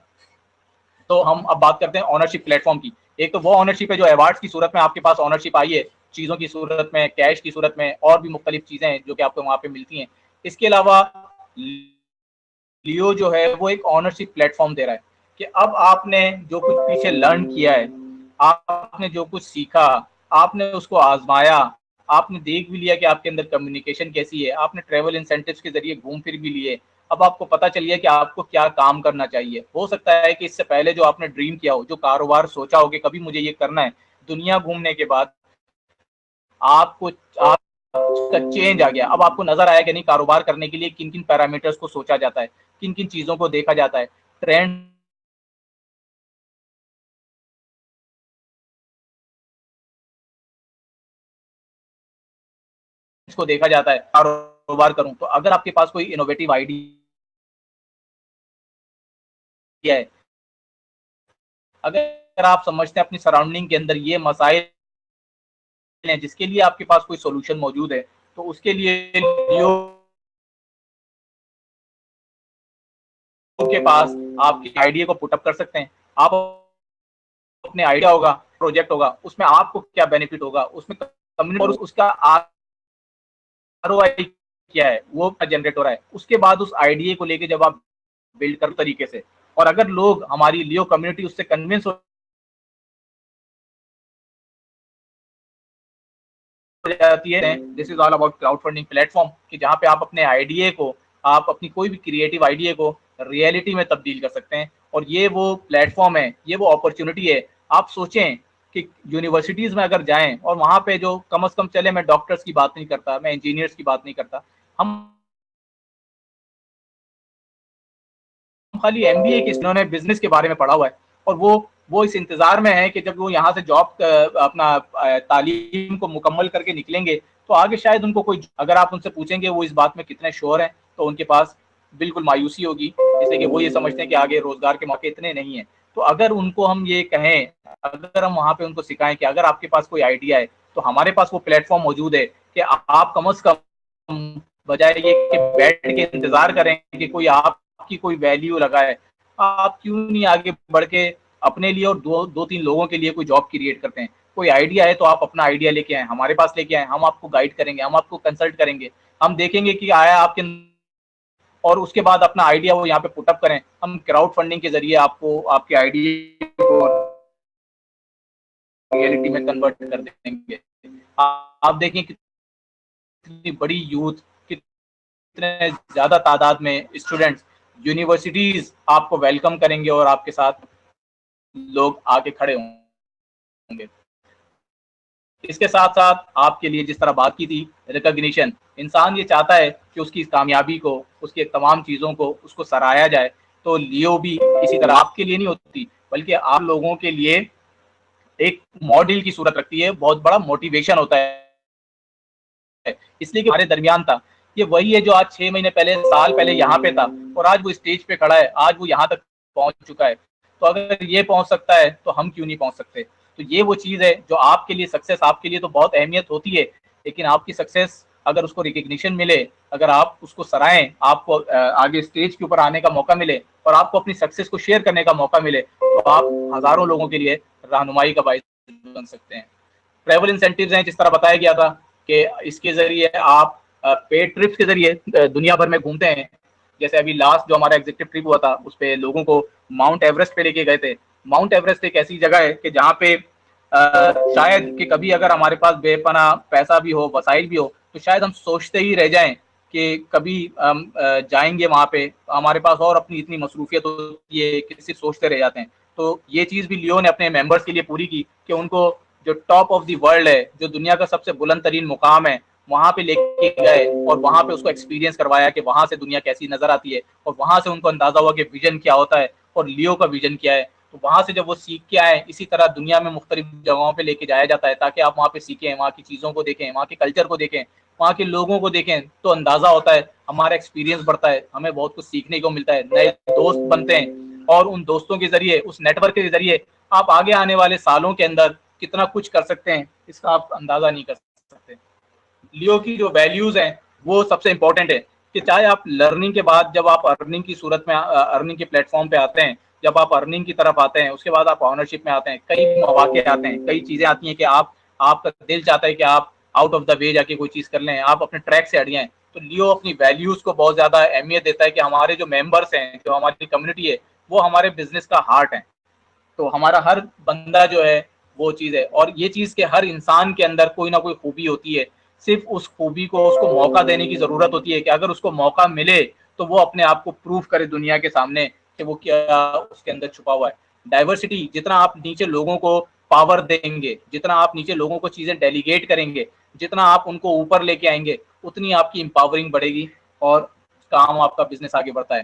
तो हम अब बात करते हैं ऑनरशिप प्लेटफॉर्म की। एक तो वो ऑनरशिप है जो अवार्ड्स की सूरत में आपके पास ऑनरशिप आई है, चीजों की सूरत में, कैश की सूरत में और भी मुख्तलिफ चीजें हैं जो कि आपको वहां पे मिलती हैं। इसके अलावा लियो जो है वो एक ऑनरशिप प्लेटफॉर्म दे रहा है कि अब आपने जो कुछ पीछे लर्न किया है, आपने जो कुछ सीखा, आपने उसको आजमाया, आपने देख भी लिया कि आपके अंदर कम्युनिकेशन कैसी है, आपने ट्रेवल इंसेंटिव्स के जरिए घूम फिर भी लिए, अब आपको पता चल गया कि आपको क्या काम करना चाहिए। हो सकता है कि इससे पहले जो आपने ड्रीम किया हो, जो कारोबार सोचा हो कि कभी मुझे ये करना है, दुनिया घूमने के बाद आपको आपका चेंज आ गया। अब आपको नजर आया कि नहीं, कारोबार करने के लिए किन किन पैरामीटर्स को सोचा जाता है, किन किन चीजों को देखा जाता है, ट्रेंड को देखा जाता है। कारोबार करूं तो अगर आपके पास कोई इनोवेटिव आइडिया है, अगर आप समझते हैं अपनी सराउंडिंग के अंदर ये मसाइल हैं जिसके लिए आपके पास कोई सोल्यूशन मौजूद है, तो उसके लिए लियो के पास आपके आइडिया को पुटअप कर सकते हैं। आप अपने आइडिया होगा, प्रोजेक्ट होगा, उसमें आपको क्या बेनिफिट होगा, उसमें कम्युनिटी और उसका आरओआई क्या है वो जनरेट हो रहा है। उसके बाद उस आइडिया को लेके जब आप बिल्ड कर तरीके से, और अगर लोग, हमारी लियो कम्युनिटी उससे कन्विंस हो जाती है, this is all about crowd funding platform, कि जहाँ पे आप अपने आइडिया को, आप अपनी कोई भी क्रिएटिव आइडिया को रियलिटी में तब्दील कर सकते हैं। और ये वो प्लेटफॉर्म है, ये वो अपॉर्चुनिटी है। आप सोचें कि यूनिवर्सिटीज में अगर जाएं और वहां पे जो कम से कम, चले मैं डॉक्टर्स की बात नहीं करता, मैं इंजीनियर्स की बात नहीं करता, हम खाली एमबीए के, इन्होंने बिजनेस के बारे में पढ़ा हुआ है और वो इस इंतजार में है कि जब वो यहाँ से जॉब अपना तालीम को मुकम्मल करके निकलेंगे तो आगे शायद उनको कोई, अगर आप उनसे पूछेंगे वो इस बात में कितने श्योर हैं, तो उनके पास बिल्कुल मायूसी होगी, इसलिए कि वो ये समझते हैं कि आगे रोजगार के मौके इतने नहीं है। तो अगर उनको हम ये कहें, अगर हम वहाँ पे उनको सिखाएं कि अगर आपके पास कोई आइडिया है तो हमारे पास वो प्लेटफॉर्म मौजूद है कि आप कम से कम, बजाय ये कि बैठ के इंतजार करें कि कोई आपकी कोई वैल्यू लगाए, आप क्यों नहीं आगे बढ़ के अपने लिए और दो तीन लोगों के लिए कोई जॉब क्रिएट करते हैं। कोई आइडिया है तो आप अपना आइडिया लेके आए, हमारे पास लेके आए, हम आपको गाइड करेंगे, हम आपको कंसल्ट करेंगे, हम देखेंगे कि आया आपके, और उसके बाद अपना आइडिया वो यहाँ पे पुटअप करें। हम क्राउड फंडिंग के जरिए आपको आपके आइडिया को रियलिटी में कन्वर्ट कर देंगे। आप देखें कितनी बड़ी यूथ, कितने ज्यादा तादाद में स्टूडेंट्स, यूनिवर्सिटीज आपको वेलकम करेंगे और आपके साथ लोग आके खड़े होंगे। इसके साथ साथ आपके लिए जिस तरह बात की थी, रिकॉग्निशन, इंसान ये चाहता है कि उसकी कामयाबी को, उसकी तमाम चीज़ों को उसको सराहा जाए। तो लियो भी इसी तरह आपके लिए नहीं होती, बल्कि आप लोगों के लिए एक मॉडल की सूरत रखती है, बहुत बड़ा मोटिवेशन होता है, इसलिए कि हमारे दरमियान था। ये वही है जो आज 6 महीने पहले, साल पहले यहाँ पे था और आज वो स्टेज पे खड़ा है, आज वो यहाँ तक पहुंच चुका है। तो अगर ये पहुंच सकता है तो हम क्यों नहीं पहुंच सकते। तो ये वो चीज़ है जो आपके लिए सक्सेस, आपके लिए तो बहुत अहमियत होती है, लेकिन आपकी सक्सेस अगर उसको रिकग्निशन मिले, अगर आप उसको सराहें, आपको आगे स्टेज के ऊपर आने का मौका मिले और आपको अपनी सक्सेस को शेयर करने का मौका मिले, तो आप हजारों लोगों के लिए रहनुमाई का बाइस बन सकते हैं। ट्रैवल इंसेंटिव्स हैं, जिस तरह बताया गया था कि इसके जरिए आप पेड ट्रिप्स के जरिए दुनिया भर में घूमते हैं। जैसे अभी लास्ट जो हमारा एग्जीक्यूटिव ट्रिप हुआ था, उस पे लोगों को माउंट एवरेस्ट पे लेके गए थे। माउंट एवरेस्ट एक ऐसी जगह है कि जहाँ पे शायद कि कभी अगर हमारे पास बेपना पैसा भी हो, वसाइल भी हो, तो शायद हम सोचते ही रह जाएं कि कभी हम जाएंगे वहाँ पे, हमारे पास और अपनी इतनी मसरूफियत होती है कि सिर्फ सोचते रह जाते हैं। तो ये चीज़ भी लियो ने अपने मेंबर्स के लिए पूरी की कि उनको जो टॉप ऑफ द वर्ल्ड है, जो दुनिया का सबसे बुलंद तरीन मुकाम है, वहां पे लेके गए और वहां पे उसको एक्सपीरियंस करवाया कि वहां से दुनिया कैसी नजर आती है, और वहां से उनको अंदाजा हुआ कि विजन क्या होता है और लियो का विजन क्या है। तो वहां से जब वो सीख के आए, इसी तरह दुनिया में मुख्तलिफ जगहों पे लेके जाया जाता है ताकि आप वहाँ पे सीखें, वहाँ की चीज़ों को देखें, वहाँ के कल्चर को देखें, वहाँ के लोगों को देखें, तो अंदाजा होता है, हमारा एक्सपीरियंस बढ़ता है, हमें बहुत कुछ सीखने को मिलता है, नए दोस्त बनते हैं, और उन दोस्तों के जरिए, उस नेटवर्क के जरिए आप आगे आने वाले सालों के अंदर कितना कुछ कर सकते हैं, इसका आप अंदाजा नहीं कर सकते। लियो की जो वैल्यूज हैं वो सबसे इंपॉर्टेंट है कि चाहे आप लर्निंग के बाद, जब आप अर्निंग की सूरत में, अर्निंग के प्लेटफॉर्म पे आते हैं, जब आप अर्निंग की तरफ आते हैं, उसके बाद आप ऑनरशिप में आते हैं, कई मौके आते हैं, कई चीजें आती हैं कि आपका दिल चाहता है कि आप आउट ऑफ द वे जाके कोई चीज कर लें, आप अपने ट्रैक से हट जाएं। तो लियो अपनी वैल्यूज को बहुत ज्यादा अहमियत देता है कि हमारे जो मेंबर्स हैं, जो हमारी कम्युनिटी है, वो हमारे बिजनेस का हार्ट है। तो हमारा हर बंदा जो है वो चीज है, और ये चीज के हर इंसान के अंदर कोई ना कोई खूबी होती है। सिर्फ उस खूबी को उसको मौका देने की जरूरत होती है कि अगर उसको मौका मिले तो वो अपने आप को प्रूव करे दुनिया के सामने कि वो क्या उसके अंदर छुपा हुआ है। डाइवर्सिटी, जितना आप नीचे लोगों को पावर देंगे, जितना आप नीचे लोगों को चीजें डेलीगेट करेंगे, जितना आप उनको ऊपर लेके आएंगे, उतनी आपकी इंपावरिंग बढ़ेगी और काम आपका बिजनेस आगे बढ़ता है।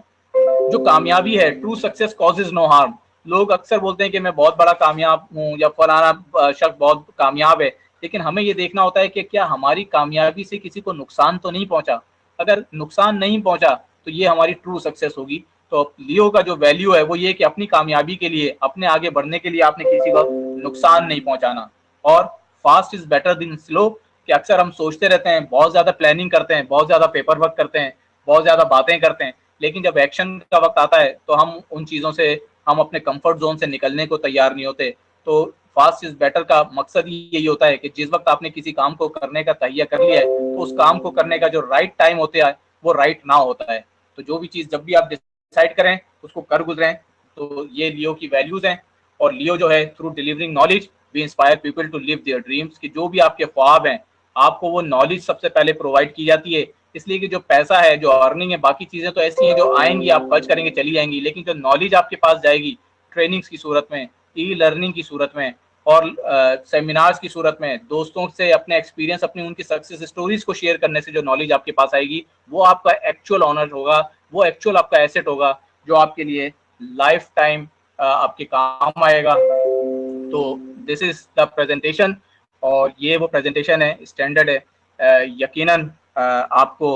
जो कामयाबी है, true success causes no harm. लोग अक्सर बोलते हैं कि मैं बहुत बड़ा कामयाब हूँ या फलाना शख्स बहुत कामयाब है, लेकिन हमें ये देखना होता है कि क्या हमारी कामयाबी से किसी को नुकसान तो नहीं पहुंचा। अगर नुकसान नहीं पहुंचा तो ये हमारी ट्रू सक्सेस होगी। तो लियो का जो वैल्यू है वो ये कि अपनी कामयाबी के लिए, अपने आगे बढ़ने के लिए आपने किसी को नुकसान नहीं पहुंचाना। और fast is better than slow, कि अक्सर हम सोचते रहते हैं, बहुत ज्यादा प्लानिंग करते हैं, बहुत ज्यादा पेपर वर्क करते हैं, बहुत ज्यादा बातें करते हैं, लेकिन जब एक्शन का वक्त आता है तो हम उन चीज़ों से, हम अपने कंफर्ट जोन से निकलने को तैयार नहीं होते। तो फास्ट इज बेटर का मकसद ही यही होता है कि जिस वक्त आपने किसी काम को करने का तहिया कर लिया है तो उस काम को करने का जो राइट टाइम होता है वो राइट ना होता है। तो जो भी चीज़ जब भी आप डिसाइड करें उसको कर गुजरें। तो ये लियो की वैल्यूज हैं। और लियो जो है, through delivering knowledge we inspire people to live their dreams, कि जो भी आपके ख्वाब हैं आपको वो नॉलेज सबसे पहले प्रोवाइड की जाती है। इसलिए कि जो पैसा है, जो अर्निंग है, बाकी चीजें तो ऐसी हैं जो आएंगी, आप खर्च करेंगे चली जाएंगी, लेकिन जो नॉलेज आपके पास जाएगी ट्रेनिंग्स की सूरत में, ई लर्निंग की सूरत में और सेमिनार्स की सूरत में, दोस्तों से अपने एक्सपीरियंस, अपनी उनकी सक्सेस स्टोरीज को शेयर करने से जो नॉलेज आपके पास आएगी वो आपका एक्चुअल ऑनर होगा, वो एक्चुअल आपका एसेट होगा जो आपके लिए लाइफ टाइम आपके काम आएगा। तो दिस इज द प्रेजेंटेशन, और ये वो प्रेजेंटेशन है, स्टैंडर्ड है। यकीनन आपको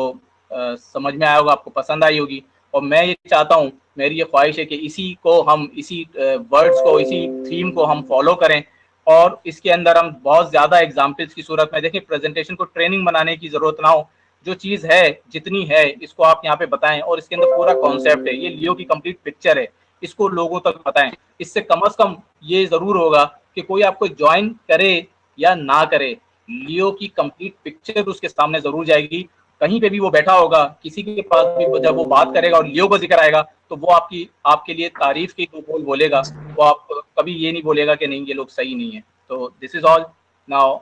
समझ में आया होगा, आपको पसंद आई होगी। और मैं ये चाहता हूँ, मेरी ये ख्वाहिश है कि इसी को हम, इसी वर्ड्स को, इसी थीम को हम फॉलो करें, और इसके अंदर हम बहुत ज़्यादा एग्जाम्पल्स की सूरत में देखें। प्रेजेंटेशन को ट्रेनिंग बनाने की ज़रूरत ना हो, जो चीज़ है जितनी है इसको आप यहाँ पे बताएं, और इसके अंदर पूरा कॉन्सेप्ट है, ये लियो की कंप्लीट पिक्चर है, इसको लोगों तक बताएं। इससे कम से कम ये ज़रूर होगा कि कोई आपको ज्वाइन करे या ना करे, लियो की कंप्लीट पिक्चर उसके सामने जरूर जाएगी। कहीं पे भी वो बैठा होगा, किसी के पास भी जब वो बात करेगा और लियो का जिक्र आएगा तो वो आपके लिए तारीफ की दो बोल बोलेगा। वो आप कभी ये नहीं बोलेगा कि नहीं ये लोग सही नहीं है। तो this is all now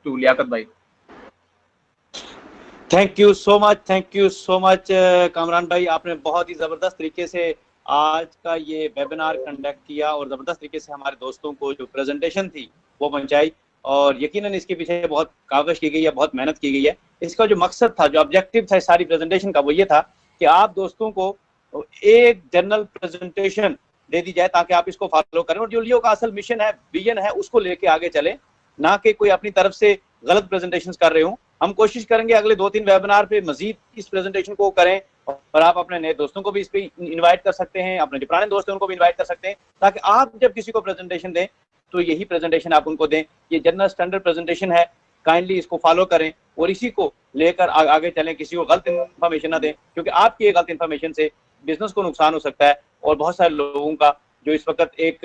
to Liaquat भाई। Thank you so much Kamran भाई, आपने बहुत ही ज़बरदस्त तरीके से आज का ये वेबिनार कंडक्ट किया और ज़बरदस्त तरीके से हमारे दोस्तों को जो प्रेजेंटेशन थी वो पहुंचाई। और यकीनन इसके पीछे बहुत काविश की गई है, बहुत मेहनत की गई है। इसका जो मकसद था, जो ऑब्जेक्टिव था इस सारी प्रेजेंटेशन का, वो ये था कि आप दोस्तों को एक जनरल प्रेजेंटेशन दे दी जाए ताकि आप इसको फॉलो करें और जो लियो का असल मिशन है, विजन है, उसको लेके आगे चले, ना कि कोई अपनी तरफ से गलत प्रेजेंटेशन कर रहे हो। हम कोशिश करेंगे अगले 2-3 वेबिनार पे मजीद इस प्रेजेंटेशन को करें, और आप अपने नए दोस्तों को भी इस पे इनवाइट कर सकते हैं, अपने जो पुराने दोस्त हैं उनको भी इनवाइट कर सकते हैं, ताकि आप जब किसी को प्रेजेंटेशन दें तो यही प्रेजेंटेशन आप उनको दें। ये जनरल स्टैंडर्ड प्रेजेंटेशन है, काइंडली इसको फॉलो करें और इसी को लेकर आगे चलें, किसी को गलत इन्फॉर्मेशन ना दें, क्योंकि आपकी गलत इन्फॉर्मेशन से बिजनेस को नुकसान हो सकता है और बहुत सारे लोगों का जो इस वक्त एक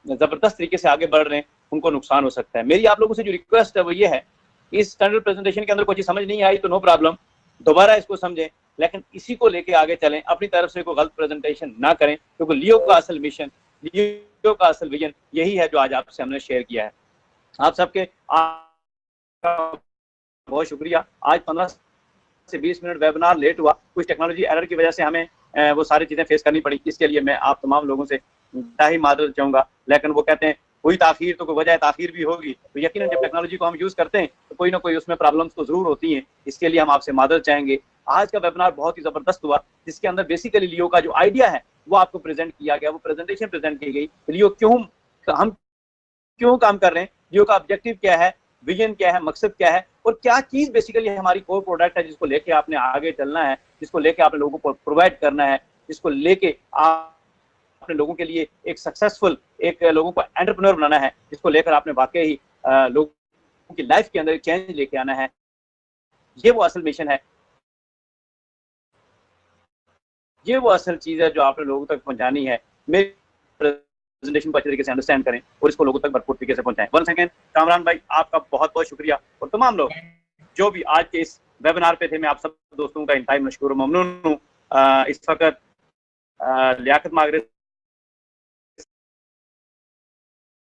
जबरदस्त तरीके से आगे बढ़ रहे हैं उनको नुकसान हो सकता है। मेरी आप लोगों से जो रिक्वेस्ट है वो ये है, इस स्टैंडर्ड प्रेजेंटेशन के अंदर कोई चीज समझ नहीं आई तो नो प्रॉब्लम, दोबारा इसको समझें, लेकिन इसी को लेके आगे चलें, अपनी तरफ से कोई गलत प्रेजेंटेशन ना करें, क्योंकि लियो का असल मिशन, लियो का असल विजन यही है जो आज आपसे हमने शेयर किया है। आप सबके बहुत शुक्रिया। आज 15 से 20 मिनट वेबिनार लेट हुआ, कुछ टेक्नोलॉजी एरर की वजह से हमें वो सारी चीजें फेस करनी पड़ी। इसके लिए मैं आप तमाम लोगों से ही मादरत चाहूंगा, लेकिन वो कहते हैं हुई ताखीर तो कोई वजह ताखीर भी होगी। तो यकीनन जब टेक्नोलॉजी को हम यूज करते हैं तो कोई ना कोई उसमें प्रॉब्लम्स तो जरूर होती हैं, इसके लिए हम आपसे मादरत चाहेंगे। आज का वेबिनार बहुत ही जबरदस्त हुआ, जिसके अंदर बेसिकली लियो का जो आइडिया है वो आपको प्रेजेंट किया गया, वो प्रेजेंटेशन प्रेजेंट की गई। लियो हम क्यों काम कर रहे हैं, लियो का ऑब्जेक्टिव क्या है, विजन क्या है, मकसद क्या है, और क्या चीज बेसिकली हमारी कोर प्रोडक्ट है जिसको लेके आपने आगे चलना है, जिसको लेके आपने लोगों को प्रोवाइड करना है, जिसको लेके आप अपने लोगों के लिए एक सक्सेसफुल, एक लोगों को एंटरप्रेन्योर बनाना है, जिसको लेकर आपने वाकई ही लोगों की लाइफ के अंदर चेंज लेके आना है। ये वो असल मिशन है, ये वो असल चीज है जो आपने लोगों तक पहुंचानी है। मेरी प्रेजेंटेशन को अच्छे तरीके से अंडरस्टैंड करें और इसको लोगों तक भरपूर तरीके से पहुंचाएं। वन सेकेंड, कामरान भाई आपका बहुत बहुत शुक्रिया, और तमाम लोग जो भी आज के इस वेबिनार पे थे। मैं आप सब दोस्तों का इंतहाई मशकूर ममनून हूँ। इस वक्त लियाकत मागरे